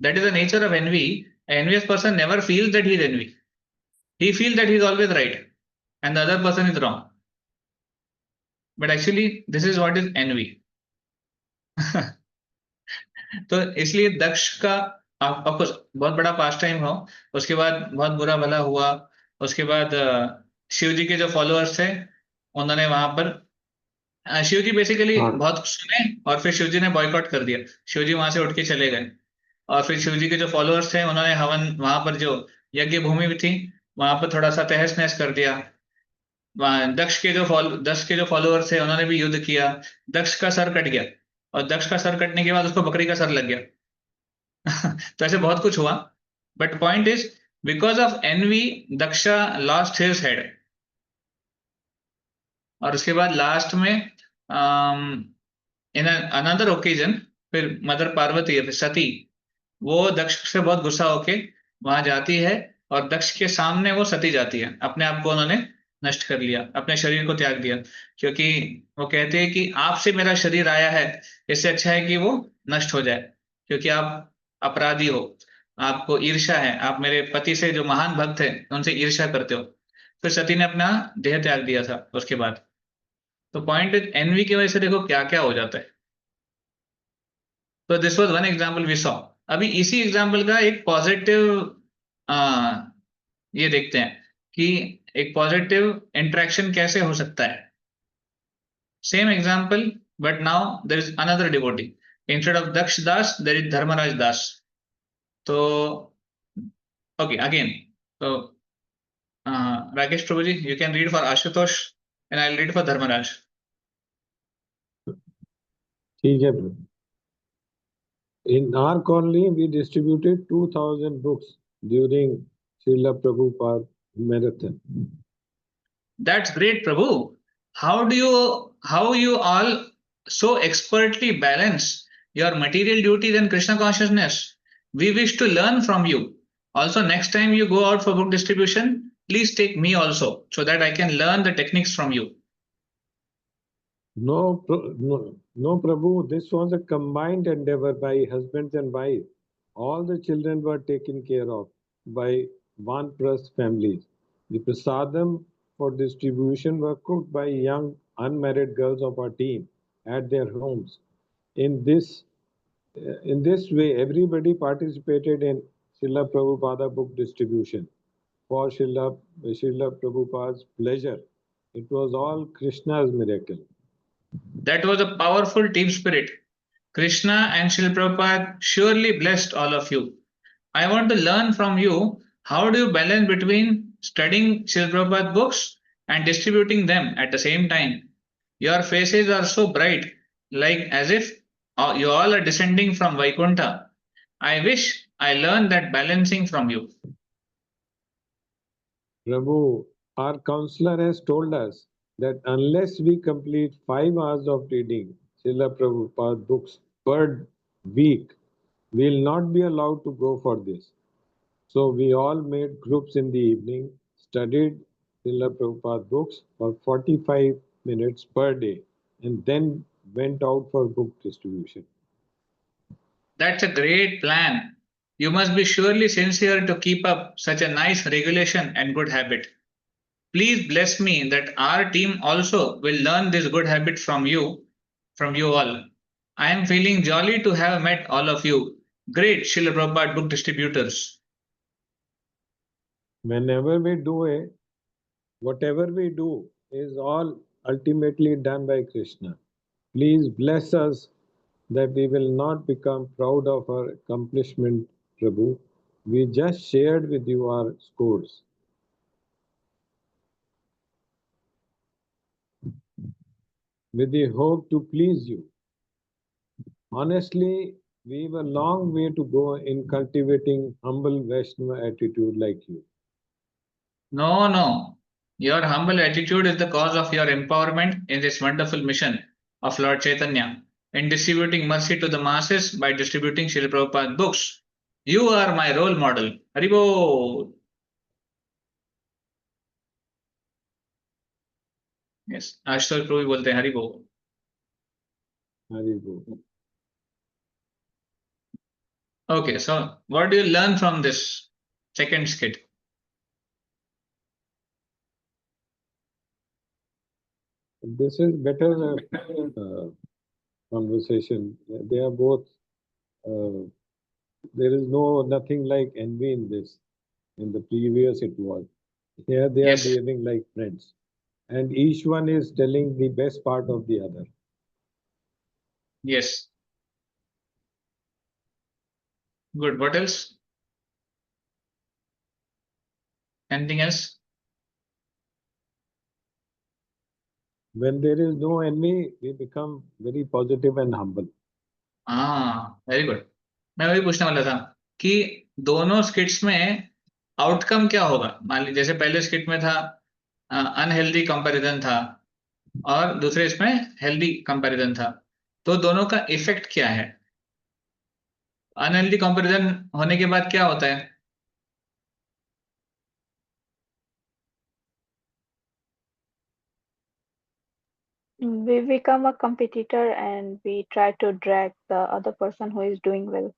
That is the nature of envy. Envious person never feels that he is envy, he feels that he is always right and the other person is wrong, but actually this is what is envy तो इसलिए दक्ष का of course बहुत बड़ा पास time हो, उसके बाद बहुत बुरा भला हुआ। उसके बाद शिव जी के जो फॉलोअर्स थे, उन्होंने वहां पर शिव जी बेसिकली हाँ। बहुत सुने, और फिर शिव जी ने बॉयकॉट कर दिया, शिव जी वहां से उठ के चले गए। और फिर शिव जी के जो फॉलोअर्स थे, उन्होंने हवन, वहां पर जो यज्ञ भूमि भी थी, वहां पर थोड़ा सा तहस नहस कर दिया। दक्ष के जो फॉलोअर्स थे उन्होंने भी युद्ध किया, दक्ष का सर कट गया, और दक्ष का सर कटने के बाद उसको बकरी का सर लग गया तो ऐसे बहुत कुछ हुआ, but point is because of envy Daksha lost his head. और उसके बाद लास्ट में इन अनदर ओकेजन, फिर मदर पार्वती फिर सती, वो दक्ष से बहुत गुस्सा होके वहां जाती है, और दक्ष के सामने वो सती जाती है, अपने आप को उन्होंने नष्ट कर लिया, अपने शरीर को त्याग दिया, क्योंकि वो कहते हैं कि आपसे मेरा शरीर आया है, इससे अच्छा है कि वो नष्ट हो जाए, क्योंकि आप अपराधी हो, आपको ईर्ष्या है, आप मेरे पति से जो महान भक्त है उनसे ईर्ष्या करते हो। फिर सती ने अपना देह त्याग दिया था उसके बाद। तो पॉइंट एनवी की वजह से देखो क्या क्या हो जाता है। तो this was one example we saw. अभी इसी एग्जांपल का एक पॉजिटिव ये देखते हैं कि एक पॉजिटिव इंटरेक्शन कैसे हो सकता है। Same example, but now there is another devotee, instead of Daksh Das there is Dharmaraj Das. तो ओके अगेन, तो Rakesh Prabhu ji, you can read for Ashutosh and I will read for Dharmaraj. ठीक है प्रभु. In our colony, we distributed 2,000 books during Srila Prabhupada marathon. That's great, Prabhu. How you all so expertly balance your material duties and Krishna consciousness? We wish to learn from you. Also, next time you go out for book distribution, please take me also so that I can learn the techniques from you. No, Prabhu, this was a combined endeavor by husbands and wife. All the children were taken care of by Vanpras families. The prasadam for distribution were cooked by young unmarried girls of our team at their homes. In this way, everybody participated in Srila Prabhupada book distribution for Srila Prabhupada's pleasure. It was all Krishna's miracle. That was a powerful team spirit. Krishna and Srila Prabhupada surely blessed all of you. I want to learn from you, how do you balance between studying Srila Prabhupada books and distributing them at the same time? Your faces are so bright, like as if you all are descending from Vaikuntha. I wish I learned that balancing from you. Prabhu, our counselor has told us that unless we complete 5 hours of reading Srila Prabhupada books per week, we will not be allowed to go for this. So we all made groups in the evening, studied Srila Prabhupada books for 45 minutes per day, and then went out for book distribution. That's a great plan. You must be surely sincere to keep up such a nice regulation and good habit. Please bless me that our team also will learn this good habit from you all. I am feeling jolly to have met all of you. Great Srila Prabhupada book distributors. Whenever we do it, whatever we do is all ultimately done by Krishna. Please bless us that we will not become proud of our accomplishment, Prabhu. We just shared with you our scores. With the hope to please you. Honestly, we have a long way to go in cultivating humble Vaishnava attitude like you. No. Your humble attitude is the cause of your empowerment in this wonderful mission of Lord Chaitanya in distributing mercy to the masses by distributing Srila Prabhupada books. You are my role model. Haribol. Yes, Ashutosh Prabhu बोलते हैं Haribol. Haribo. Okay, so what do you learn from this second skit? This is better conversation. They are both. There is nothing like envy in this. In the previous, it was. Here they Yes. are behaving like friends, and each one is telling the best part of the other. Yes. Good. What else? Anything else? When there is no envy, we become very positive and humble. Very good. मैं वही पूछने वाला था कि दोनों स्किट्स में outcome क्या होगा. मान लीजिए जैसे पहले स्किट में था अनहेल्दी कंपैरिजन था और दूसरे इसमें हेल्दी कंपैरिजन था, तो दोनों का इफेक्ट क्या है. अनहेल्दी कंपैरिजन होने के बाद क्या होता है. We become a competitor and we try to drag the other person who is doing well.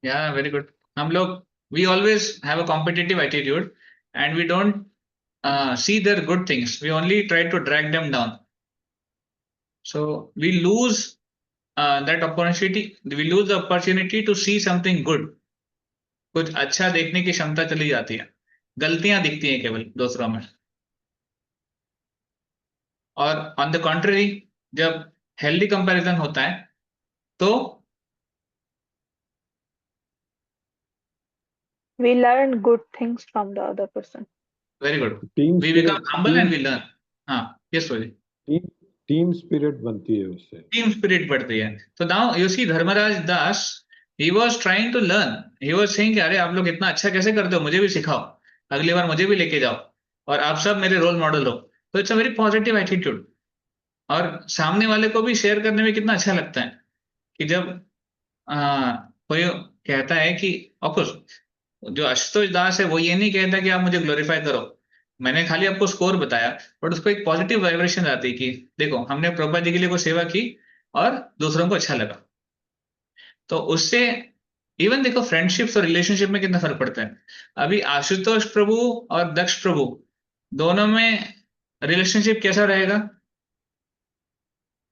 Yeah, very good. हम लोग we always have a competitive attitude and we don't see their good things. We only try to drag them down. So we lose that opportunity. We lose the opportunity to see something good. कुछ अच्छा देखने की क्षमता चली जाती है. गलतियां दिखती हैं केवल दूसरों में. और ऑन द कॉन्ट्ररी जब हेल्दी कंपैरिजन होता है तो We learn good things from the other person. Very good. Team we spirit, become humble and we learn. हाँ, यस. team, टीम स्पिरिट बनती है उससे। टीम स्पिरिट बढ़ती है। तो now you see Dharmaraj Das, he was trying to learn, he was saying कि अरे आप लोग इतना अच्छा कैसे करते हो, मुझे भी सिखाओ, अगली बार मुझे भी लेके जाओ, और आप सब मेरे रोल मॉडल हो। तो it's a very positive attitude, और सामने वाले को भी शेयर करने में कितना अच्छा लगता है कि जब कोई कहता है कि ऑफकोर्स जो आशुतोष दास है वो ये नहीं कहता कि आप मुझे ग्लोरीफाई करो, मैंने खाली आपको स्कोर बताया, बट उसको एक पॉजिटिव वाइब्रेशन आती है कि देखो हमने प्रभुपाद जी के लिए कोई सेवा की और दूसरों को अच्छा लगा। तो उससे इवन देखो फ्रेंडशिप्स और रिलेशनशिप में कितना फर्क पड़ता है। अभी आशुतोष प्रभु और दक्ष प्रभु दोनों में रिलेशनशिप कैसा रहेगा,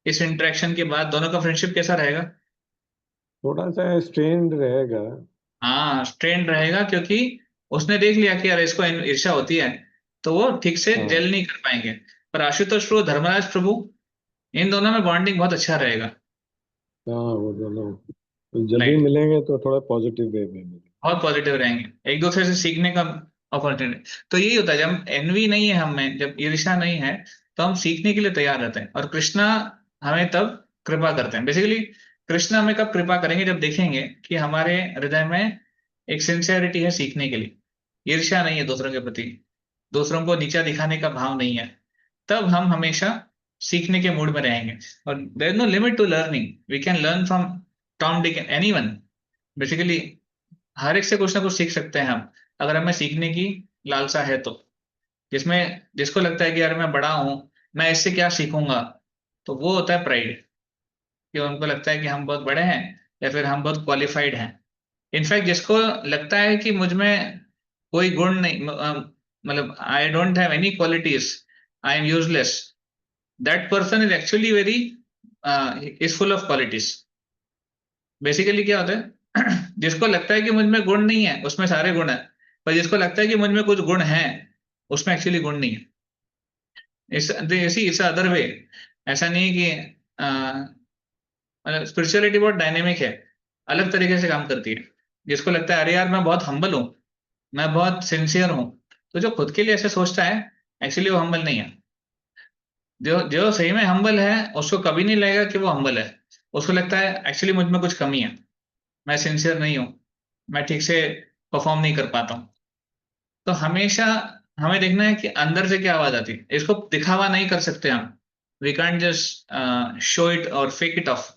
इस इंटरेक्शन के बाद दोनों का फ्रेंडशिप कैसा रहेगा? थोड़ा सा स्ट्रेन रहेगा। हाँ स्ट्रेन रहेगा, क्योंकि उसने देख लिया कि यार इसको ईर्ष्या होती है, तो वो ठीक से हाँ जेल नहीं कर पाएंगे। पर आशुतोष प्रभु, धर्मराज प्रभु, इन दोनों में बॉन्डिंग बहुत अच्छा रहेगा। हाँ, वो दोनों जब भी राइट, मिलेंगे तो थोड़ा पॉजिटिव वे में मिलेंगे। बहुत पॉजिटिव रहेंगे, एक दूसरे से सीखने का अपॉर्चुनिटी। तो यही होता है, जब एनवी नहीं है हम में, जब ईर्ष्या नहीं है, तो हम सीखने के लिए तैयार रहते हैं। और कृष्णा हमें तब कृपा करते हैं। बेसिकली कृष्णा हमें कब कृपा करेंगे, जब देखेंगे कि हमारे हृदय में एक सिंसियरिटी है सीखने के लिए, ईर्ष्या नहीं है दूसरों के प्रति, दूसरों को नीचा दिखाने का भाव नहीं है, तब हम हमेशा सीखने के मूड में रहेंगे। और there is no limit to learning, we can learn from Tom Dick anyone. Basically हर एक से कुछ ना कुछ सीख सकते हैं हम, अगर हमें सीखने की लालसा है तो। जिसमें जिसको लगता है कि यार मैं बड़ा हूं, मैं इससे क्या सीखूंगा, तो वो होता है प्राइड, कि उनको लगता है कि हम बहुत बड़े हैं या फिर हम बहुत क्वालिफाइड हैं। इनफैक्ट जिसको लगता है कि मुझ में कोई गुण नहीं, मतलब I don't have any qualities, I am useless, that person is actually very is full of qualities. Basically क्या होता है जिसको लगता है कि मुझ में गुण नहीं है, उसमें सारे गुण है, पर जिसको लगता है कि मुझ में कुछ गुण है, उसमें एक्चुअली गुण नहीं है। It's other way. ऐसा नहीं है कि मतलब स्पिरिचुअलिटी बहुत डायनेमिक है, अलग तरीके से काम करती है। जिसको लगता है अरे यार मैं बहुत हम्बल हूँ, मैं बहुत सिंसियर हूँ, तो जो खुद के लिए ऐसे सोचता है, एक्चुअली वो हम्बल नहीं है। जो जो सही में हम्बल है, उसको कभी नहीं लगेगा कि वो हम्बल है। उसको लगता है एक्चुअली मुझ में कुछ कमी है, मैं सिंसियर नहीं हूँ, मैं ठीक से परफॉर्म नहीं कर पाता हूँ। तो हमेशा हमें देखना है कि अंदर से क्या आवाज आती है, इसको दिखावा नहीं कर सकते हम। We can't just show it और फेक इट ऑफ।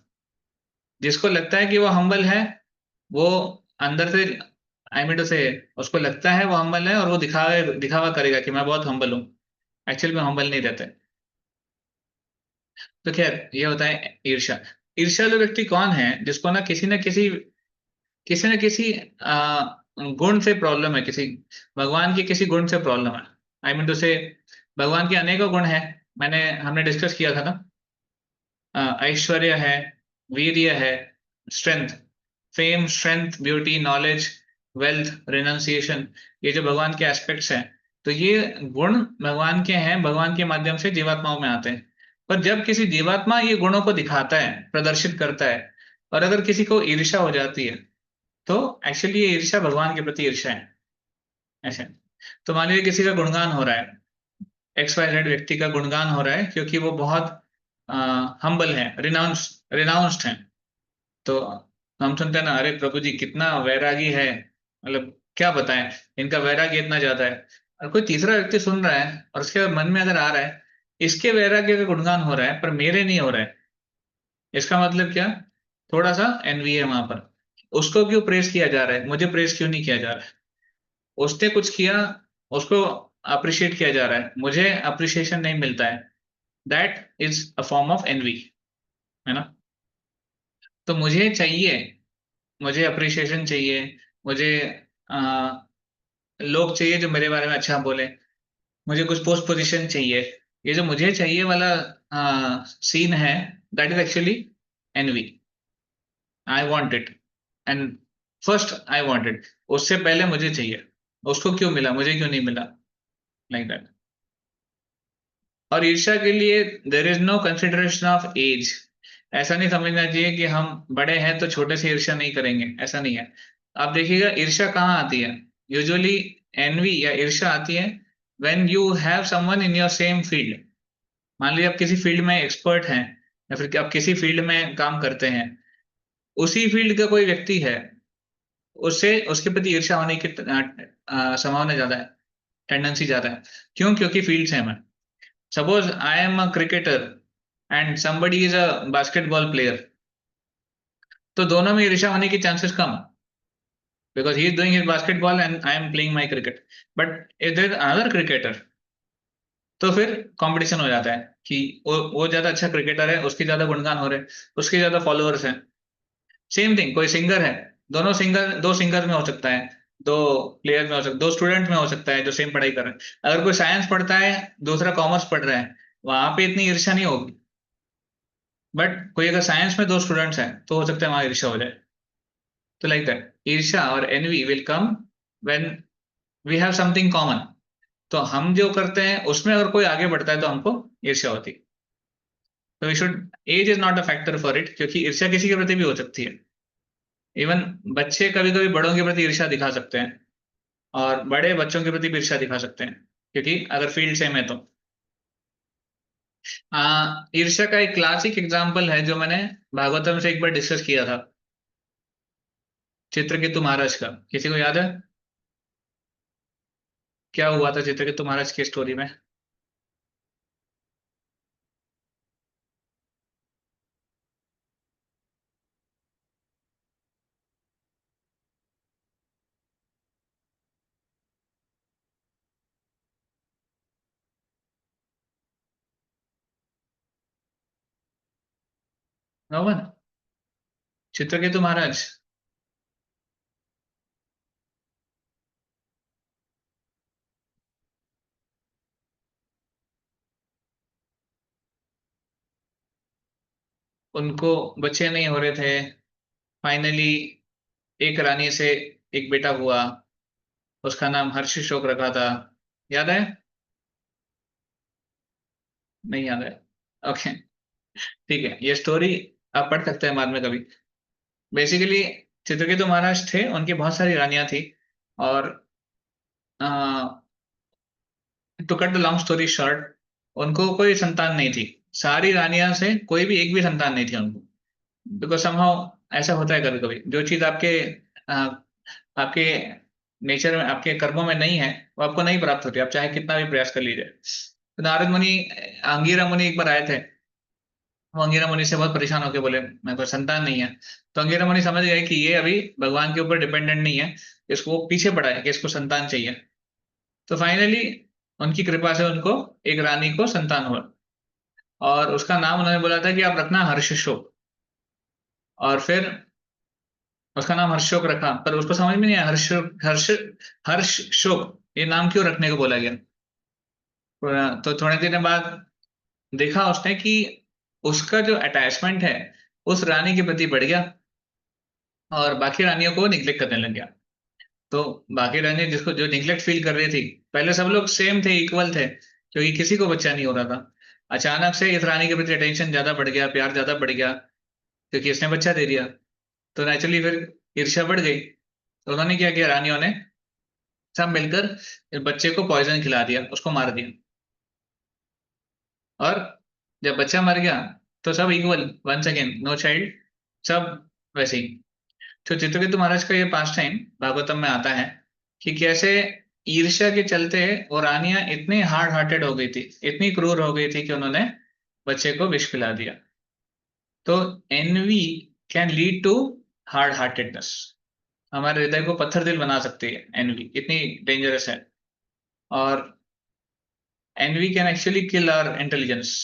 जिसको लगता है कि वो हम्बल है, वो अंदर से, आई मीन टू से, उसको लगता है वो हम्बल है और वो दिखावा करेगा कि मैं बहुत हम्बल हूँ, एक्चुअली में हम्बल नहीं रहते। तो खैर ये होता है ईर्ष्या। ईर्ष्यालु व्यक्ति कौन है, जिसको ना किसी गुण से प्रॉब्लम है, किसी भगवान के किसी गुण से प्रॉब्लम है। आई मीन टू से भगवान के अनेकों गुण हैं, हमने डिस्कस किया था ना। ऐश्वर्य है, वीर्य है, strength, fame, strength, beauty, knowledge, wealth, renunciation, ये जो भगवान के एस्पेक्ट्स हैं, तो ये गुण भगवान के हैं, भगवान के माध्यम से जीवात्माओं में आते हैं। पर जब किसी जीवात्मा ये गुणों को दिखाता है, प्रदर्शित करता है, और अगर किसी को ईर्ष्या हो जाती है, तो एक्चुअली ये ईर्ष्या भगवान के प्रति ईर्ष्या है। ऐसे तो मान लीजिए किसी का गुणगान हो रहा है, एक्स वाई जेड व्यक्ति का गुणगान हो रहा है, क्योंकि वो बहुत हम्बल है, रिनाउंस्ड है। तो हम सुनते हैं ना, अरे प्रभु जी कितना वैरागी है, मतलब क्या बताएं, इनका वैराग्य इतना ज्यादा है। और कोई तीसरा व्यक्ति सुन रहा है और उसके मन में अगर आ रहा है, इसके वैराग्य का गुणगान हो रहा है पर मेरे नहीं हो रहा है, इसका मतलब क्या, थोड़ा सा एनवी है वहां पर। उसको क्यों प्रेस किया जा रहा है, मुझे प्रेस क्यों नहीं किया जा रहा है? उसने कुछ किया, उसको अप्रिशिएट किया जा रहा है, मुझे अप्रिशिएशन नहीं मिलता है। That is a form of envy, है ना। तो मुझे चाहिए, मुझे अप्रिशिएशन चाहिए, मुझे आ, लोग चाहिए जो मेरे बारे में अच्छा बोले, मुझे कुछ पोस्ट पोजीशन चाहिए। ये जो मुझे चाहिए वाला सीन है, that is actually envy. I want it, and first I want it, उससे पहले मुझे चाहिए, उसको क्यों मिला, मुझे क्यों नहीं मिला, लाइक दैट। और ईर्ष्या के लिए there is no consideration of age. ऐसा नहीं समझना चाहिए कि हम बड़े हैं तो छोटे से ईर्ष्या नहीं करेंगे, ऐसा नहीं है। आप देखिएगा ईर्ष्या कहाँ आती है, यूजुअली एनवी या ईर्ष्या आती है when you have someone in your same field. मान लीजिए आप किसी फील्ड में एक्सपर्ट हैं या फिर आप किसी फील्ड में काम करते हैं, उसी फील्ड का कोई व्यक्ति है, उससे उसके प्रति ईर्ष्या होने की संभावना ज्यादा है, टेंडेंसी ज्यादा है। क्यों? क्योंकि फील्ड सेम है। Suppose I am a cricketer and somebody is a basketball player, तो दोनों में ईर्ष्या होने की चांसेस कम है, because he is doing his basketball and I am playing my cricket. But if there is another cricketer, तो फिर कंपटीशन हो जाता है कि वो ज्यादा अच्छा क्रिकेटर है, उसके ज्यादा गुणगान हो रहे हैं, उसके ज्यादा फॉलोअर्स हैं। सेम थिंग, कोई सिंगर है, दोनों सिंगर, दो सिंगर में हो सकता है, दो प्लेयर में हो सकता है, दो स्टूडेंट में हो सकता है जो सेम पढ़ाई कर रहे हैं। अगर कोई साइंस पढ़ता है, दूसरा कॉमर्स पढ़ रहा है, वहां पे इतनी ईर्ष्या नहीं होगी। बट कोई अगर साइंस में दो स्टूडेंट्स हैं तो हो सकता है वहां ईर्ष्या हो जाए। तो लाइक दैट, ईर्ष्या और envy will come when we have something common. तो हम जो करते हैं उसमें अगर कोई आगे बढ़ता है तो हमको ईर्ष्या होती है। तो we should, age is not a factor for it, क्योंकि ईर्ष्या किसी के प्रति भी हो सकती है। इवन बच्चे कभी कभी बड़ों के प्रति ईर्ष्या दिखा सकते हैं, और बड़े बच्चों के प्रति भी ईर्ष्या दिखा सकते हैं, क्योंकि अगर फील्ड सेम है तो। ईर्ष्या का एक क्लासिक एग्जाम्पल है जो मैंने भागवतम से एक बार डिस्कस किया था, चित्रकेतु महाराज का। किसी को याद है क्या हुआ था चित्रकेतु महाराज की स्टोरी में? No one? चित्रकेतु महाराज, उनको बच्चे नहीं हो रहे थे। फाइनली एक रानी से एक बेटा हुआ, उसका नाम हर्षशोक रखा था। याद है? नहीं याद है? ओके, ठीक है, ये स्टोरी आप पढ़ सकते हैं बाद में कभी। बेसिकली चित्रकेतु महाराज थे, उनकी बहुत सारी रानियां थी, और to cut the long story short, उनको कोई संतान नहीं थी। सारी रानियां से कोई भी एक भी संतान नहीं थी उनको। बिकॉज समहाउ ऐसा होता है कभी कभी, जो चीज आपके नेचर में, आपके कर्मों में नहीं है, वो आपको नहीं प्राप्त होती, आप चाहे कितना भी प्रयास कर लीजिए। तो नारद मुनि, अंगिरा मुनि एक बार आए थे। वो अंगिरा मुनि से बहुत परेशान होकर बोले मेरे को संतान नहीं है। तो अंगिरा मुनि समझ गए कि ये अभी भगवान के ऊपर डिपेंडेंट नहीं है, इसको वो पीछे पड़ा है कि इसको संतान चाहिए। तो फाइनली उनकी कृपा से उनको एक रानी को संतान हुआ, और उसका नाम उन्होंने बोला था कि आप रखना हर्षशोक। और फिर उसका नाम हर्षशोक रखा, पर उसको समझ में नहीं आया हर्ष हर्ष हर्ष शोक ये नाम क्यों रखने को बोला गया। तो थोड़े दिन बाद देखा उसने कि उसका जो अटैचमेंट है उस रानी के प्रति बढ़ गया, और बाकी रानियों को निग्लेक्ट करने लग गया। तो बाकी रानी जिसको जो निग्लेक्ट फील कर रही थी, पहले सब लोग सेम थे, इक्वल थे, क्योंकि किसी को बच्चा नहीं हो रहा था। अचानक से इस रानी के प्रति अटेंशन ज्यादा बढ़ गया, प्यार ज्यादा बढ़ गया, क्योंकि इसने बच्चा दे दिया। तो नेचुरली फिर ईर्ष्या बढ़ गई। तो उन्होंने क्या किया, रानियों ने सब मिलकर इस बच्चे को पॉइजन खिला दिया, उसको मार दिया। और जब बच्चा मर गया तो सब equal, once again no child, सब वैसे ही। तो चित्रकेतु महाराज का ये पास टाइम भागवतम में आता है कि कैसे ईर्ष्या के चलते वो रानियां इतनी हार्ड हार्टेड हो गई थी, इतनी क्रूर हो गई थी कि उन्होंने बच्चे को विष पिला दिया। तो envy can lead to hard heartedness, हमारे हृदय को पत्थर दिल बना सकती है एनवी, इतनी डेंजरस है। और envy can actually kill our intelligence,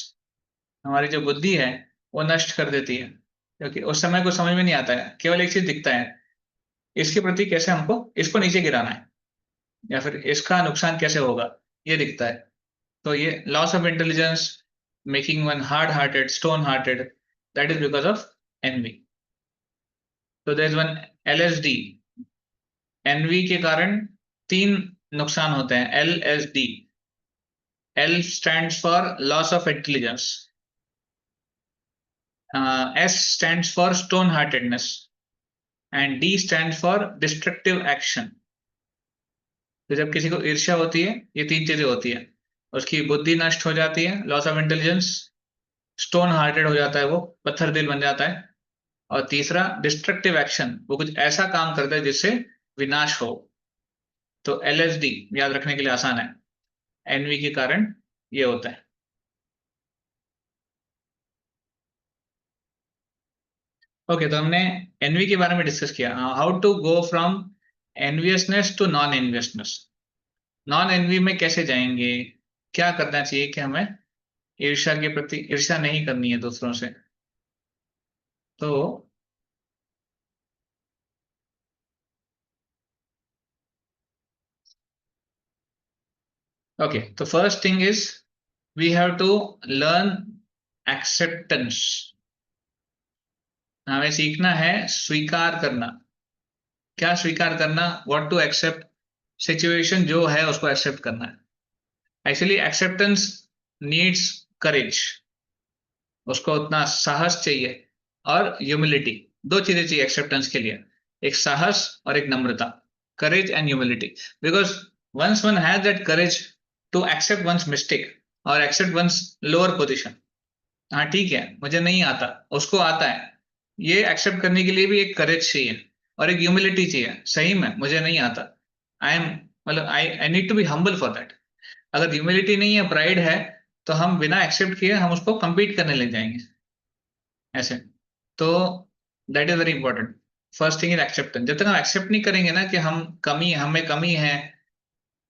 हमारी जो बुद्धि है वो नष्ट कर देती है, क्योंकि उस समय कुछ समझ में नहीं आता है, केवल एक चीज दिखता है, इसके प्रति कैसे हमको इसको नीचे गिराना है, या फिर इसका नुकसान कैसे होगा, ये दिखता है। तो ये loss of intelligence, making one hard hearted, stone hearted, that is because of envy. तो there is one LSD, envy के कारण तीन नुकसान होते हैं, LSD. L stands for loss of intelligence, S stands for stone heartedness, and D stand for destructive action. तो जब किसी को ईर्ष्या होती है, ये तीन चीजें होती है। उसकी बुद्धि नष्ट हो जाती है, loss of intelligence, stone hearted हो जाता है, वो पत्थर दिल बन जाता है। और तीसरा डिस्ट्रक्टिव एक्शन, वो कुछ ऐसा काम करता है जिससे विनाश हो। तो LSD याद रखने के लिए आसान है, एनवी के कारण ये होता है। ओके, तो हमने एनवी के बारे में डिस्कस किया। How to go from enviousness to non enviousness. Non envy में कैसे जाएंगे, क्या करना चाहिए कि हमें ईर्ष्या के प्रति ईर्ष्या नहीं करनी है दूसरों से। तो ओके, तो first thing is we have to learn acceptance. हमें सीखना है स्वीकार करना। क्या स्वीकार करना? व्हाट टू एक्सेप्ट, सिचुएशन जो है उसको एक्सेप्ट करना है। एक्चुअली एक्सेप्टेंस नीड्स करेज, उसको उतना साहस चाहिए, और ह्यूमिलिटी। दो चीजें चाहिए एक्सेप्टेंस के लिए, एक साहस और एक नम्रता, courage and humility. Because once one has that courage to accept one's mistake और एक्सेप्ट वंस लोअर पोजिशन, हाँ ठीक है मुझे नहीं आता, उसको आता है, ये एक्सेप्ट करने के लिए भी एक करेज चाहिए और एक ह्यूमिलिटी चाहिए। सही में मुझे नहीं आता, आई एम मतलब I need to be humble for that. अगर ह्यूमिलिटी नहीं है, प्राइड है, तो हम बिना एक्सेप्ट किए हम उसको compete करने लग जाएंगे ऐसे। तो that is very important. First thing is acceptance. जब तक हम एक्सेप्ट नहीं करेंगे ना कि हमें कमी है,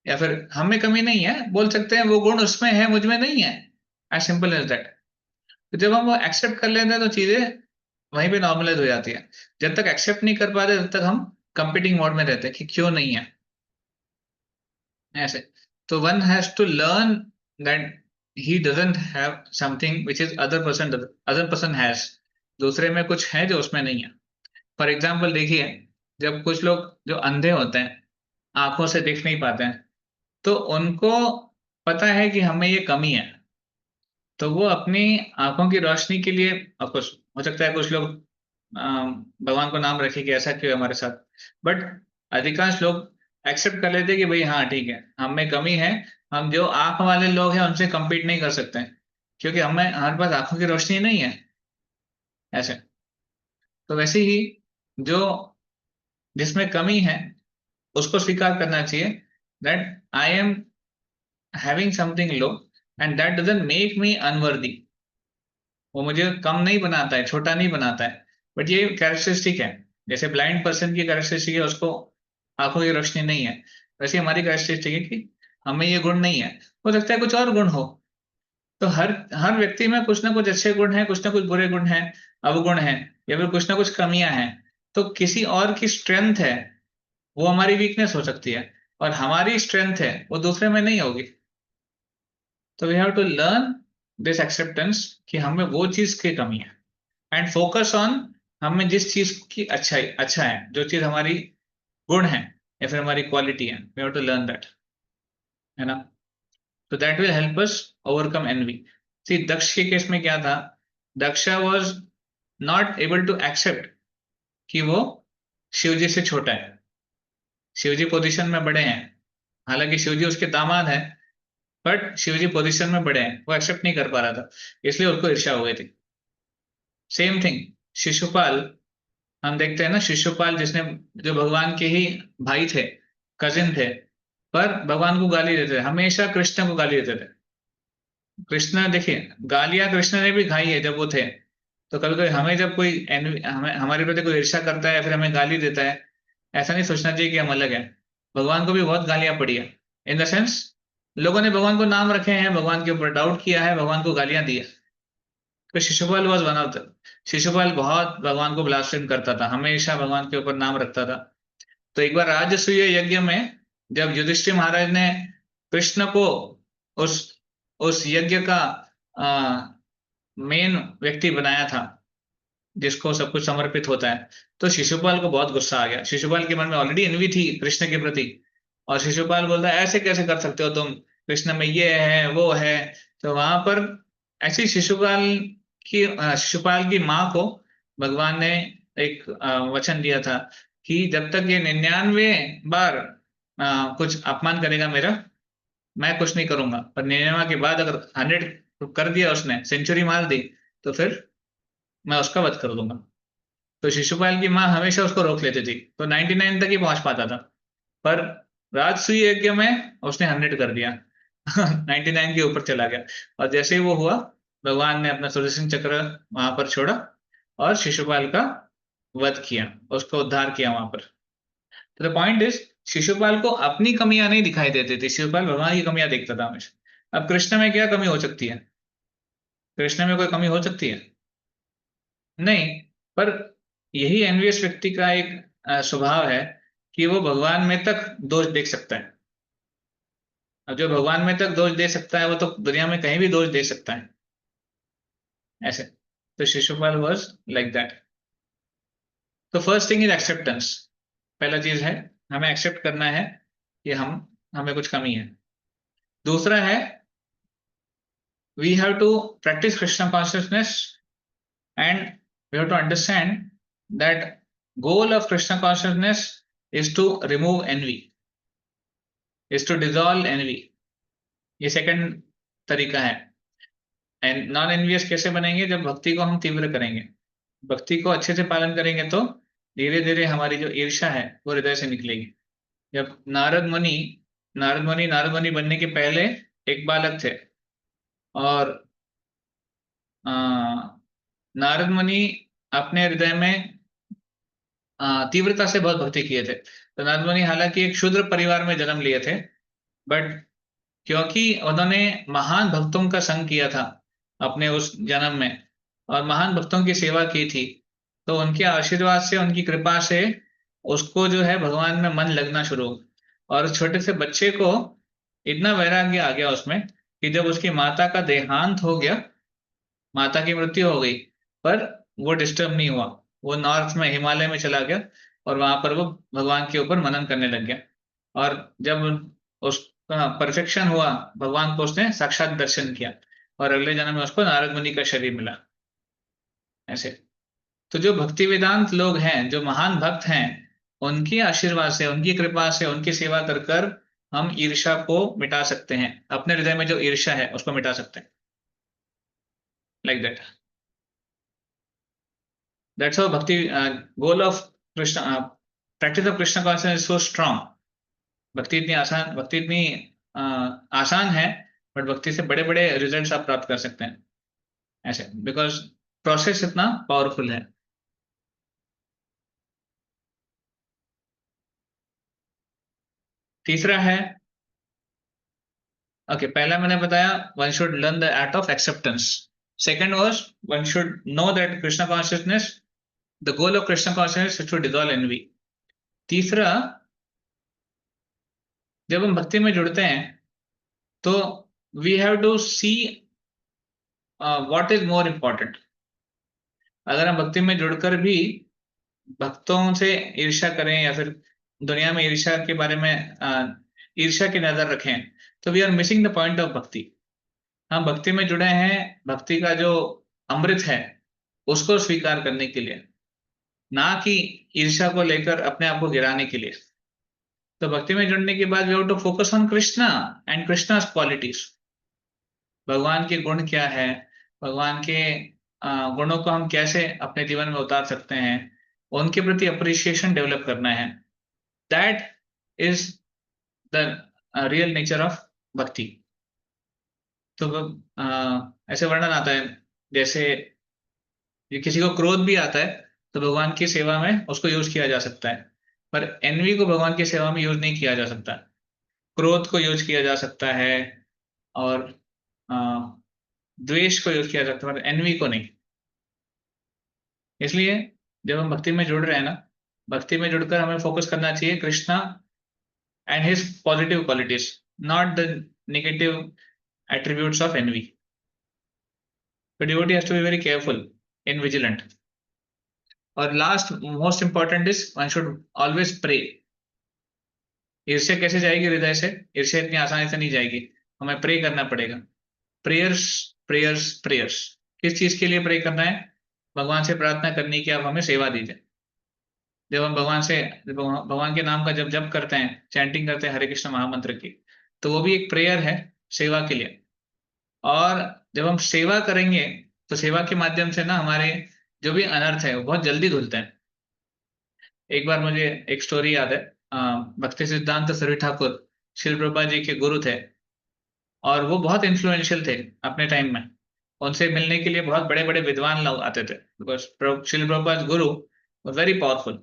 या फिर हमें कमी नहीं है, बोल सकते हैं वो गुण उसमें है मुझ में नहीं है, एज सिंपल एज दैट। तो जब हम वो एक्सेप्ट कर लेते हैं तो चीजें वहीं पे नॉर्मलाइज हो जाती है। जब तक एक्सेप्ट नहीं कर पाते तब तक हम कंपीटिंग मोड में रहते हैं कि क्यों नहीं है ऐसे। तो one has to learn that he doesn't have something which is other person has, दूसरे में कुछ है जो उसमें नहीं है। फॉर एग्जाम्पल देखिए, जब कुछ लोग जो अंधे होते हैं, आंखों से देख नहीं पाते हैं, तो उनको पता है कि हमें ये कमी है, तो वो अपनी आंखों की रोशनी के लिए, ऑफकोर्स हो सकता है कुछ लोग भगवान को नाम रखे कि ऐसा क्यों है हमारे साथ, बट अधिकांश लोग एक्सेप्ट कर लेते हैं कि भाई हाँ ठीक है हम में कमी है, हम जो आंख वाले लोग हैं उनसे compete नहीं कर सकते हैं, क्योंकि हमारे पास आंखों की रोशनी नहीं है ऐसे। तो वैसे ही जो जिसमें कमी है उसको स्वीकार करना चाहिए, that I am having something low and that doesn't make me unworthy. वो मुझे कम नहीं बनाता है, छोटा नहीं बनाता है, बट ये कैरेक्टरिस्टिक है। जैसे ब्लाइंड पर्सन की कैरेक्टरिस्टिक है उसको आंखों की रोशनी नहीं है, वैसे हमारी कैरेक्टरिस्टिक है कि हमें ये गुण नहीं है। हो सकता है कुछ और गुण हो। तो हर हर व्यक्ति में कुछ ना कुछ अच्छे गुण हैं, कुछ ना कुछ बुरे गुण हैं, अवगुण हैं, या फिर कुछ ना कुछ कमियां हैं। तो किसी और की स्ट्रेंथ है, वो हमारी वीकनेस हो सकती है, और हमारी स्ट्रेंथ है वो दूसरे में नहीं होगी। तो we have to learn this acceptance कि हमें वो चीज की कमी है, एंड फोकस ऑन हमें जिस चीज की अच्छा है, जो चीज हमारी गुण है या फिर हमारी क्वालिटी है, we have to learn that, है ना। तो that will help us overcome envy. See Daksh के केस में क्या था, Daksha was not able to accept कि वो शिवजी से छोटा है, शिवजी पोजीशन में बड़े हैं, हालांकि शिवजी उसके दामाद है, बट शिवजी पोजीशन में बड़े हैं, वो एक्सेप्ट नहीं कर पा रहा था, इसलिए उसको ईर्ष्या हो गई थी। सेम थिंग शिशुपाल, हम देखते हैं ना शिशुपाल जिसने, जो भगवान के ही भाई थे, कजिन थे, पर भगवान को गाली देते थे, हमेशा कृष्ण को गाली देते थे। कृष्ण देखिए, गालियां कृष्ण ने भी खाई है जब वो थे। तो कभी कभी हमें जब कोई हमें हमारे प्रति कोई ईर्ष्या करता है या फिर हमें गाली देता है, ऐसा नहीं सोचना चाहिए कि हम अलग है। भगवान को भी बहुत गालियां पड़ी है, इन द सेंस लोगों ने भगवान को नाम रखे हैं, भगवान के ऊपर डाउट किया है, भगवान को गालियां दी है। तो Shishupal was one of the, Shishupal बहुत भगवान को ब्लास्फेम करता था, हमेशा भगवान के ऊपर नाम रखता था। तो एक बार राजसूय यज्ञ में जब युधिष्ठिर महाराज ने कृष्ण को उस उस यज्ञ का मेन व्यक्ति बनाया था, जिसको सब कुछ समर्पित होता है, तो शिशुपाल को बहुत गुस्सा आ गया। शिशुपाल के मन में ऑलरेडी एनवी थी कृष्ण के प्रति, और शिशुपाल बोलता है ऐसे कैसे कर सकते हो तुम, कृष्ण में ये है वो है। तो वहां पर ऐसी शिशुपाल की माँ को भगवान ने एक वचन दिया था कि जब तक ये 99 बार कुछ अपमान करेगा मेरा, मैं कुछ नहीं करूंगा, पर 99 के बाद अगर 100 कर दिया, उसने सेंचुरी मार दी, तो फिर मैं उसका वध कर दूंगा। तो शिशुपाल की माँ हमेशा उसको रोक लेती थी, तो 99 तक ही पहुंच पाता था। पर राजसूय यज्ञ में उसने 100 कर दिया। 99 के ऊपर चला गया, और जैसे ही वो हुआ, भगवान ने अपना सुदर्शन चक्र वहां पर छोड़ा और शिशुपाल का वध किया, उसको उद्धार किया वहां पर। तो द पॉइंट इज, शिशुपाल को अपनी कमियां नहीं दिखाई देती थी, शिशुपाल भगवान की कमियां देखता था हमेशा। अब कृष्ण में क्या कमी हो सकती है? कृष्ण में कोई कमी हो सकती है? नहीं। पर यही एनवियस व्यक्ति का एक स्वभाव है कि वो भगवान में तक दोष देख सकता है। अब जो भगवान में तक दोष दे सकता है, वो तो दुनिया में कहीं भी दोष दे सकता है, ऐसे। तो शिशुपाल वाज लाइक दैट। तो फर्स्ट थिंग इज एक्सेप्टेंस। पहला चीज है, हमें एक्सेप्ट करना है कि हमें कुछ कमी है। दूसरा है, we have to practice Krishna consciousness, and we have to understand that goal of Krishna consciousness is to remove envy, is to dissolve envy. ये सेकंड तरीका है। एंड नॉन एनवियस कैसे बनेंगे? जब भक्ति को हम तीव्र करेंगे, भक्ति को अच्छे से पालन करेंगे, तो धीरे धीरे हमारी जो ईर्ष्या है वो हृदय से निकलेगी। जब नारद मुनि बनने के पहले एक बालक थे, और नारद मुनि अपने हृदय में तीव्रता से बहुत भक्ति किए थे। तो नारद मुनि हालांकि एक शूद्र परिवार में जन्म लिए थे, बट क्योंकि उन्होंने महान भक्तों का संग किया था अपने उस जन्म में, और महान भक्तों की सेवा की थी, तो उनके आशीर्वाद से, उनकी कृपा से उसको जो है भगवान में मन लगना शुरू हो। और छोटे से बच्चे को इतना वैराग्य आ गया उसमें कि जब उसकी माता का देहांत हो गया, माता की मृत्यु हो गई, पर वो डिस्टर्ब नहीं हुआ। वो नॉर्थ में, हिमालय में चला गया, और वहां पर वो भगवान के ऊपर मनन करने लग गया। और जब उसका परफेक्शन हुआ, भगवान को उसने साक्षात दर्शन किया, और अगले जन्म में उसको नारद मुनि का शरीर मिला, ऐसे। तो जो भक्ति वेदांत लोग हैं, जो महान भक्त हैं, उनके आशीर्वाद से, उनकी कृपा से, उनकी सेवा कर कर हम ईर्ष्या को मिटा सकते हैं। अपने हृदय में जो ईर्ष्या है उसको मिटा सकते हैं, लाइक दैट। दैट्स हाउ भक्ति, गोल of Krishna, practice of Krishna consciousness is so strong. भक्ति इतनी आसान है, बट भक्ति से बड़े बड़े रिजल्ट्स आप प्राप्त कर सकते हैं, ऐसे, बिकॉज प्रोसेस इतना पावरफुल है। तीसरा है, ओके, पहला मैंने बताया one should learn the art of acceptance. Second was one should know that Krishna consciousness, the goal of Krishna consciousness is to dissolve envy. तीसरा, जब हम भक्ति में जुड़ते हैं, तो we have to see what is more important. अगर हम भक्ति में जुड़कर भी भक्तों से ईर्ष्या करें, या फिर दुनिया में ईर्ष्या के बारे में ईर्ष्या की नजर रखें, तो we are missing the point of bhakti. हम भक्ति में जुड़े हैं भक्ति का जो अमृत है उसको स्वीकार करने के लिए, ना कि ईर्ष्या को लेकर अपने आप को गिराने के लिए। तो भक्ति में जुड़ने के बाद we have to focus on Krishna and Krishna's qualities. भगवान के गुण क्या है, भगवान के गुणों को हम कैसे अपने जीवन में उतार सकते हैं, उनके प्रति अप्रिसिएशन डेवलप करना है। That is the real nature of भक्ति। तो ऐसे वर्णन आता है, जैसे किसी को क्रोध भी आता है, तो भगवान की सेवा में उसको यूज किया जा सकता है, पर एनवी को भगवान की सेवा में यूज नहीं किया जा सकता। क्रोध को यूज किया जा सकता है, और द्वेष को यूज किया जा सकता है, पर एनवी को नहीं। इसलिए जब हम भक्ति में जुड़ रहे हैं ना, भक्ति में जुड़कर हमें फोकस करना चाहिए Krishna and his positive qualities, not the negative attributes of envy. The devotee has to be very careful and vigilant. और last most important is one should always pray. ईर्ष्या कैसे जाएगी हृदय से? ईर्ष्या इतनी आसानी से नहीं जाएगी, हमें प्रे करना पड़ेगा। Prayers prayers prayers. किस चीज के लिए प्रे करना है? भगवान से प्रार्थना करनी कि आप हमें सेवा दीजिए। जब हम भगवान के नाम का जब जप करते हैं, चैंटिंग करते हैं हरे कृष्ण महामंत्र की, तो वो भी एक प्रेयर है सेवा के लिए। और जब हम सेवा करेंगे तो सेवा के माध्यम से ना हमारे जो भी अनर्थ है वो बहुत जल्दी धुलते हैं। एक बार मुझे एक स्टोरी याद है। भक्ति सिद्धांत सरस्वती ठाकुर श्रील प्रभुपाद जी के गुरु थे, और वो बहुत इन्फ्लुएंशियल थे अपने टाइम में। उनसे मिलने के लिए बहुत बड़े बड़े विद्वान लोग आते थे, because Srila Prabhupada Guru very powerful.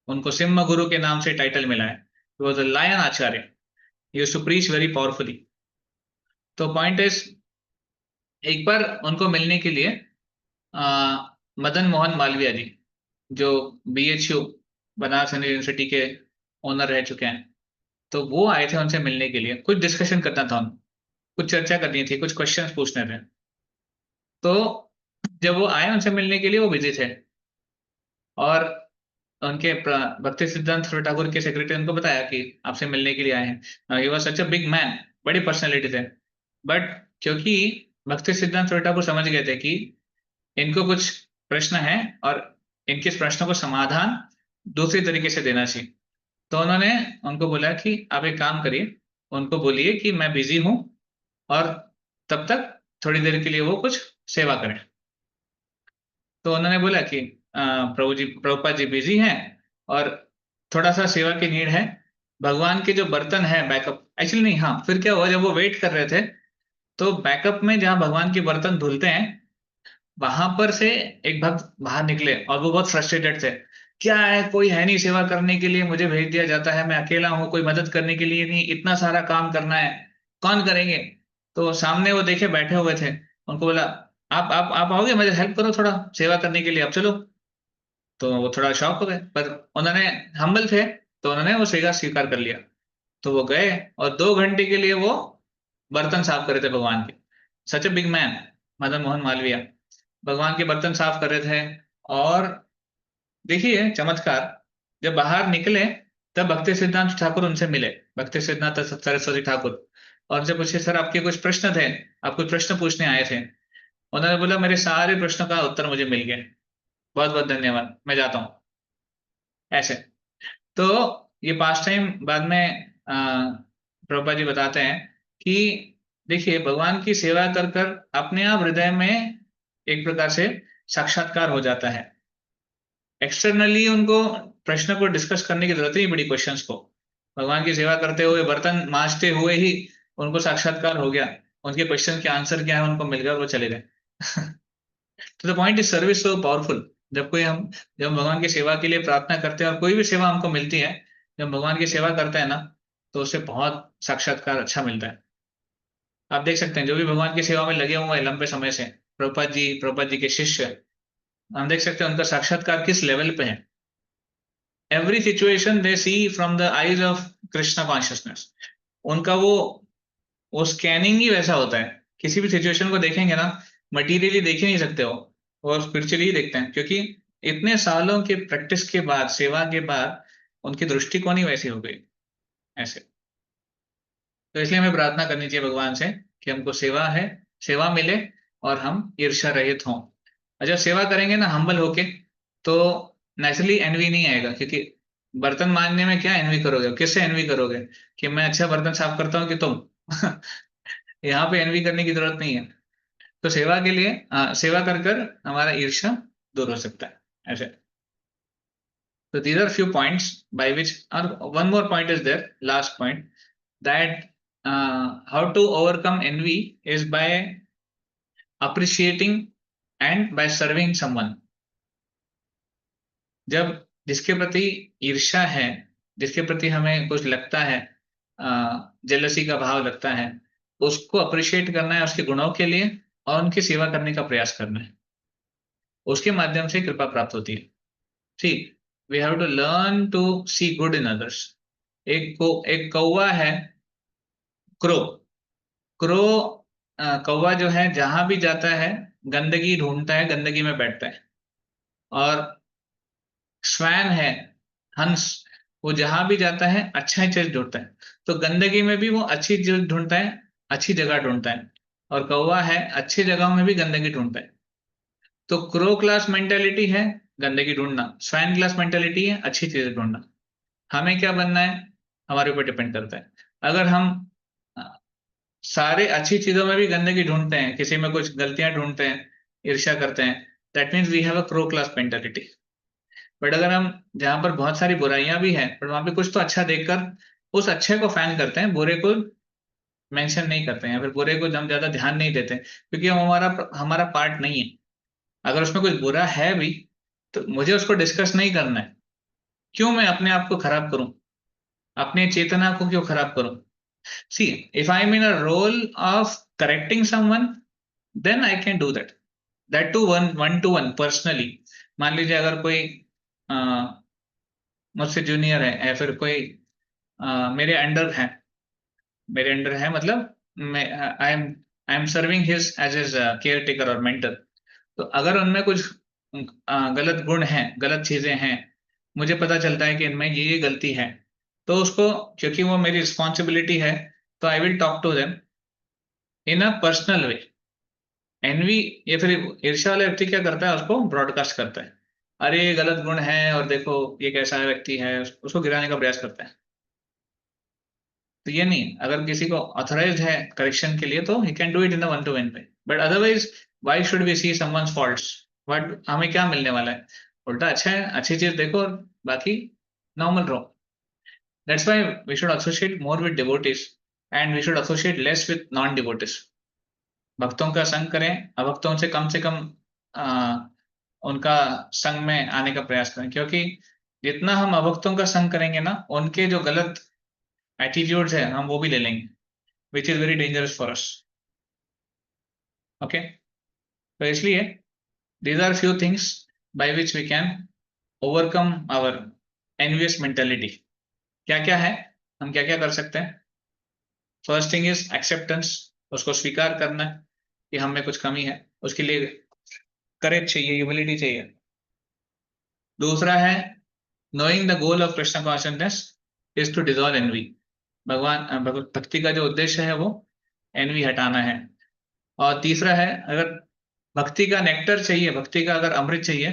उनको सिम्हा गुरु के नाम से टाइटल मिला है। He was a lion acharya, he used to preach very powerfully. तो पॉइंट इज, एक बार उनको मिलने के लिए मदन मोहन मालवीय जी, जो BHU बनारस हिंदू यूनिवर्सिटी के ओनर रह चुके हैं, तो वो आए थे उनसे मिलने के लिए। कुछ डिस्कशन करना था उनको, कुछ चर्चा करनी थी, कुछ क्वेश्चंस पूछने थे। तो जब वो आए उनसे मिलने के लिए, वो बिजी थे, और उनके भक्ति सिद्धांत सरस्वती ठाकुर के सेक्रेटरी उनको बताया कि आपसे मिलने के लिए आए हैं। He was such a big man, बड़ी पर्सनैलिटी थे। बट क्योंकि भक्ति सिद्धांत सरस्वती ठाकुर समझ गए थे कि इनको कुछ प्रश्न है और इनके इस प्रश्नों को समाधान दूसरी तरीके से देना चाहिए, तो उन्होंने उनको बोला कि आप एक काम करिए, उनको बोलिए कि मैं बिजी हूं, और तब तक थोड़ी देर के लिए वो कुछ सेवा करें। तो उन्होंने बोला कि प्रभुपाद जी बिजी हैं और थोड़ा सा सेवा की नीड है। भगवान के जो बर्तन है बैकअप, एक्चुअली नहीं, हाँ, फिर क्या हुआ, जब वो वेट कर रहे थे तो बैकअप में जहाँ भगवान के बर्तन धुलते हैं, वहां पर से एक भक्त बाहर निकले, और वो बहुत फ्रस्ट्रेटेड थे। क्या है, कोई है नहीं सेवा करने के लिए, मुझे भेज दिया जाता है, मैं अकेला हूँ, कोई मदद करने के लिए नहीं, इतना सारा काम करना है, कौन करेंगे। तो सामने वो देखे बैठे हुए थे, उनको बोला, आप आओगे, मुझे हेल्प करो थोड़ा सेवा करने के लिए, आप चलो। तो वो थोड़ा शॉक हो गए, पर उन्होंने, हम्बल थे, तो उन्होंने वो सेवा स्वीकार कर लिया। तो वो गए और 2 घंटे के लिए वो बर्तन साफ कर रहे थे भगवान के। Such a big man, Madan Mohan Malviya भगवान के बर्तन साफ कर रहे थे। और देखिए चमत्कार, जब बाहर निकले तब भक्ति सिद्धांत ठाकुर उनसे मिले, भक्ति सिद्धांत सरस्वती ठाकुर, और उनसे पूछे, सर आपके कुछ प्रश्न थे, आप कुछ प्रश्न पूछने आए थे। उन्होंने बोला, मेरे सारे प्रश्नों का उत्तर मुझे मिल गया, बहुत बहुत धन्यवाद, मैं जाता हूँ, ऐसे। तो ये पास टाइम बाद में प्रभुपाद जी बताते हैं कि देखिए भगवान की सेवा कर कर अपने आप हृदय में एक प्रकार से साक्षात्कार हो जाता है। एक्सटर्नली उनको प्रश्न को डिस्कस करने की जरूरत नहीं पड़ी, क्वेश्चंस को भगवान की सेवा करते हुए, बर्तन मांजते हुए ही उनको साक्षात्कार हो गया। उनके क्वेश्चन के आंसर क्या है उनको मिल गया, वो चले गए। तो the point is service so powerful. जब हम भगवान की सेवा के लिए प्रार्थना करते हैं, और कोई भी सेवा हमको मिलती है, जब भगवान की सेवा करते हैं ना, तो उससे बहुत साक्षात्कार अच्छा मिलता है। आप देख सकते हैं जो भी भगवान की सेवा में लगे हुए हैं लंबे समय से, प्रभुपाद जी के शिष्य, हम देख सकते हैं उनका साक्षात्कार किस लेवल पे है। Every situation they see from the eyes of Krishna consciousness. उनका वो स्कैनिंग ही वैसा होता है, किसी भी सिचुएशन को देखेंगे ना, मटीरियली देख ही नहीं सकते हो, और स्पिरिचुअली ही देखते हैं, क्योंकि इतने सालों के प्रैक्टिस के बाद, सेवा के बाद, उनकी दृष्टिकोण ही वैसी हो गई, ऐसे। तो इसलिए हमें प्रार्थना करनी चाहिए भगवान से कि हमको सेवा मिले, और हम ईर्ष्या रहित हों। और जब सेवा करेंगे ना हम्बल होके, तो नेचुरली एनवी नहीं आएगा, क्योंकि बर्तन मांजने में क्या एनवी करोगे, किससे एनवी करोगे, कि मैं अच्छा बर्तन साफ करता हूँ कि तुम। यहाँ पे एनवी करने की जरूरत नहीं है। तो सेवा के लिए सेवा कर कर हमारा ईर्ष्या दूर हो सकता है, ऐसे। So these are few points by which, or one more point is there, last point, that how to overcome envy is by appreciating and by serving someone. जब जिसके प्रति ईर्ष्या है, जिसके प्रति हमें कुछ लगता है, जेलसी का भाव लगता है, उसको अप्रिशिएट करना है उसके गुणों के लिए, और उनकी सेवा करने का प्रयास करना है। उसके माध्यम से कृपा प्राप्त होती है। ठीक, we have to learn to see good in others. एक कौवा है, क्रो। क्रो कौवा जो है जहां भी जाता है गंदगी ढूंढता है, गंदगी में बैठता है। और स्वैन है, हंस, वो जहां भी जाता है अच्छा चीज ढूंढता है। तो गंदगी में भी वो अच्छी चीज ढूंढता है, अच्छी जगह ढूंढता है। और कौवा है अच्छी जगहों में भी गंदगी ढूंढता है। तो क्रो क्लास मेंटेलिटी है गंदगी ढूंढना, स्वैन क्लास मेंटेलिटी है अच्छी चीजें ढूंढना। हमें क्या बनना है, हमारे ऊपर डिपेंड करता है। अगर हम सारे अच्छी चीजों में भी गंदगी ढूंढते हैं, किसी में कुछ गलतियां ढूंढते हैं, ईर्ष्या करते हैं। That means we have a crow class mentality. But अगर हम जहां पर बहुत सारी बुराइयां भी हैं पर वहां पे कुछ तो अच्छा देखकर उस अच्छे को फैन करते हैं, बुरे को मेंशन नहीं करते हैं, फिर बुरे को हम ज्यादा ध्यान नहीं देते क्योंकि हम हमारा हमारा पार्ट नहीं है। अगर उसमें कुछ बुरा है भी तो मुझे उसको डिस्कस नहीं करना है। क्यों मैं अपने आप को खराब करूं, अपने चेतना को क्यों खराब करूं? See, if I am in a role of correcting someone, then I can do that, that too one to one personally. मान लीजिए अगर कोई अ, मुझसे जूनियर है या फिर कोई मेरे अंडर है मतलब मैं I am serving his as as caretaker और मेंटर। तो अगर उनमें कुछ गलत गुण हैं, गलत चीजें हैं, मुझे पता चलता है कि इनमें ये गलती है, तो उसको, क्योंकि वो मेरी रिस्पॉन्सिबिलिटी है, तो I will talk to them in a personal way. Envy या फिर ईर्ष्या वाला व्यक्ति क्या करता है, उसको ब्रॉडकास्ट करता है, अरे ये गलत गुण है और देखो ये कैसा व्यक्ति है, उसको गिराने का प्रयास करता है। तो ये नहीं, अगर किसी को ऑथराइज्ड है करेक्शन के लिए तो he can do it in a one to one पे। But otherwise why should we see someone's faults? But हमें क्या मिलने वाला है? उल्टा अच्छा है, अच्छी चीज देखो और बाकी नॉर्मल रहो। That's why we should associate more with devotees and we should associate less with non devotees. भक्तों का संग करें, अभक्तों से कम उनका संग में आने का प्रयास करें, क्योंकि जितना हम अभक्तों का संग करेंगे ना, उनके जो गलत एटीट्यूड्स है हम वो भी ले लेंगे, which is very dangerous for us. Okay, तो इसलिए these are few things by which we can overcome our envious mentality। क्या क्या है, हम क्या क्या कर सकते हैं? फर्स्ट थिंग इज एक्सेप्टेंस, उसको स्वीकार करना है कि हम में कुछ कमी है, उसके लिए करेज चाहिए, ह्यूमिलिटी चाहिए। दूसरा है knowing the goal of Krishna consciousness is to dissolve envy. भक्ति का जो उद्देश्य है वो एनवी हटाना है। और तीसरा है, अगर भक्ति का नेक्टर चाहिए, भक्ति का अगर अमृत चाहिए,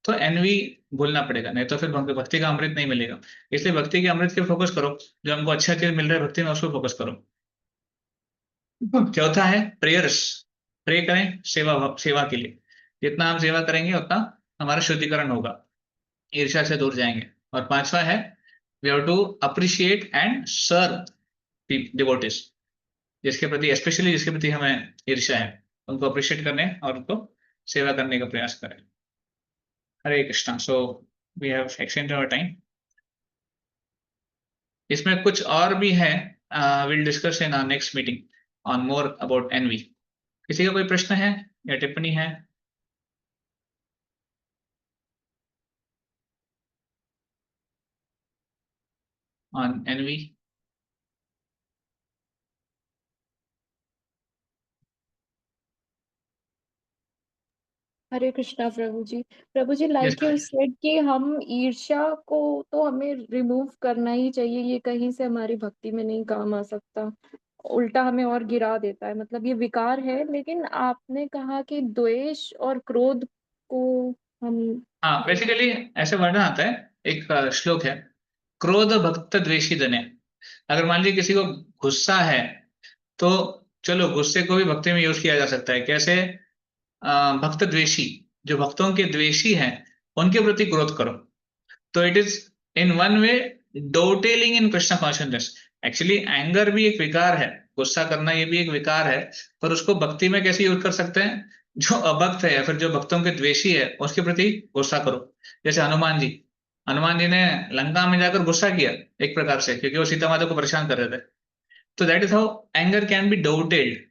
तो एनवी भूलना पड़ेगा, नहीं तो फिर भक्ति का अमृत नहीं मिलेगा। इसलिए भक्ति के अमृत पे फोकस करो, जो हमको अच्छा चीज मिल रहा है भक्ति में उस पर फोकस करो। चौथा है प्रेयर्स, प्रे करें सेवा के लिए। जितना हम सेवा करेंगे उतना हमारा शुद्धिकरण होगा, ईर्ष्या से दूर जाएंगे। और पांचवा है we have to appreciate and serve devotees, जिसके प्रति स्पेशली जिसके प्रति हमें ईर्ष्या है, उनको अप्रिशिएट करने और उनको सेवा करने का प्रयास करें। Hare Krishna. So we have extended our time. इसमें कुछ और भी है, will discuss in our next meeting on more about envy. किसी का कोई प्रश्न है या टिप्पणी है? On envy? Hare Krishna Prabhu ji. Prabhu ji, yes, like you said कि हम ईर्ष्या को तो हमें रिमूव करना ही चाहिए, ये कहीं से हमारी भक्ति में नहीं काम आ सकता, उल्टा हमें और गिरा देता है, मतलब ये विकार है। लेकिन आपने कहा कि द्वेष और क्रोध को हम, हाँ, बेसिकली ऐसे वर्णन आता है, एक श्लोक है, क्रोध भक्त द्वेषी जने। अगर मान लीजिए किसी को गुस्सा है, तो चलो गुस्से को भी भक्ति में यूज किया जा सकता है। कैसे? भक्त द्वेषी, जो भक्तों के द्वेषी हैं उनके प्रति क्रोध करो। तो it is in one way dovetailing in Krishna consciousness. Actually anger भी एक विकार है, गुस्सा करना ये भी एक विकार है, पर उसको भक्ति में कैसे यूज कर सकते हैं? जो अभक्त है या फिर जो भक्तों के द्वेषी है उसके प्रति गुस्सा करो। जैसे हनुमान जी ने लंका में जाकर गुस्सा किया एक प्रकार से, क्योंकि वो सीता माता को परेशान कर रहे थे। तो that is how anger can be dovetailed.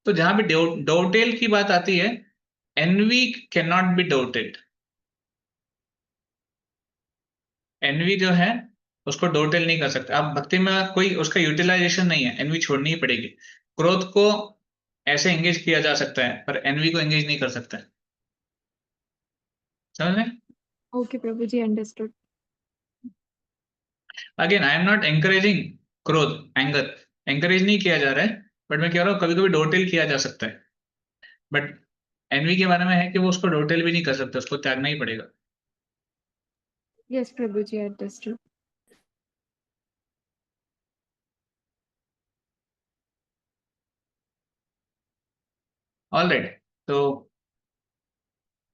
तो जहां भी डोटेल की बात आती है, envy can not be dovetailed. Envy जो है उसको डोटेल नहीं कर सकते आप, भक्ति में कोई उसका यूटिलाइजेशन नहीं है, एनवी छोड़नी ही पड़ेगी। क्रोध को ऐसे एंगेज किया जा सकता है पर एनवी को एंगेज नहीं कर सकता। समझ में? Okay Prabhu ji, understood. Again I am not encouraging क्रोध, एंगर एंकरेज नहीं किया जा रहा है, बट मैं कह रहा हूँ कभी कभी डोटेल किया जा सकता है। बट एनवी के बारे में है कि वो उसको डोटेल भी नहीं कर सकते, उसको त्यागना ही पड़ेगा। Yes Prabhu ji, understood. All right. So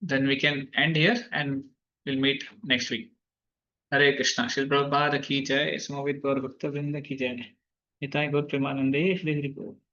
then we can end here and we'll meet next week. हरे कृष्णा। श्री प्रभुपाद की जय। इस मोहित गौर भक्त वृंद की जय। निताय गौर प्रेमानंदे। हरि हरि बोल।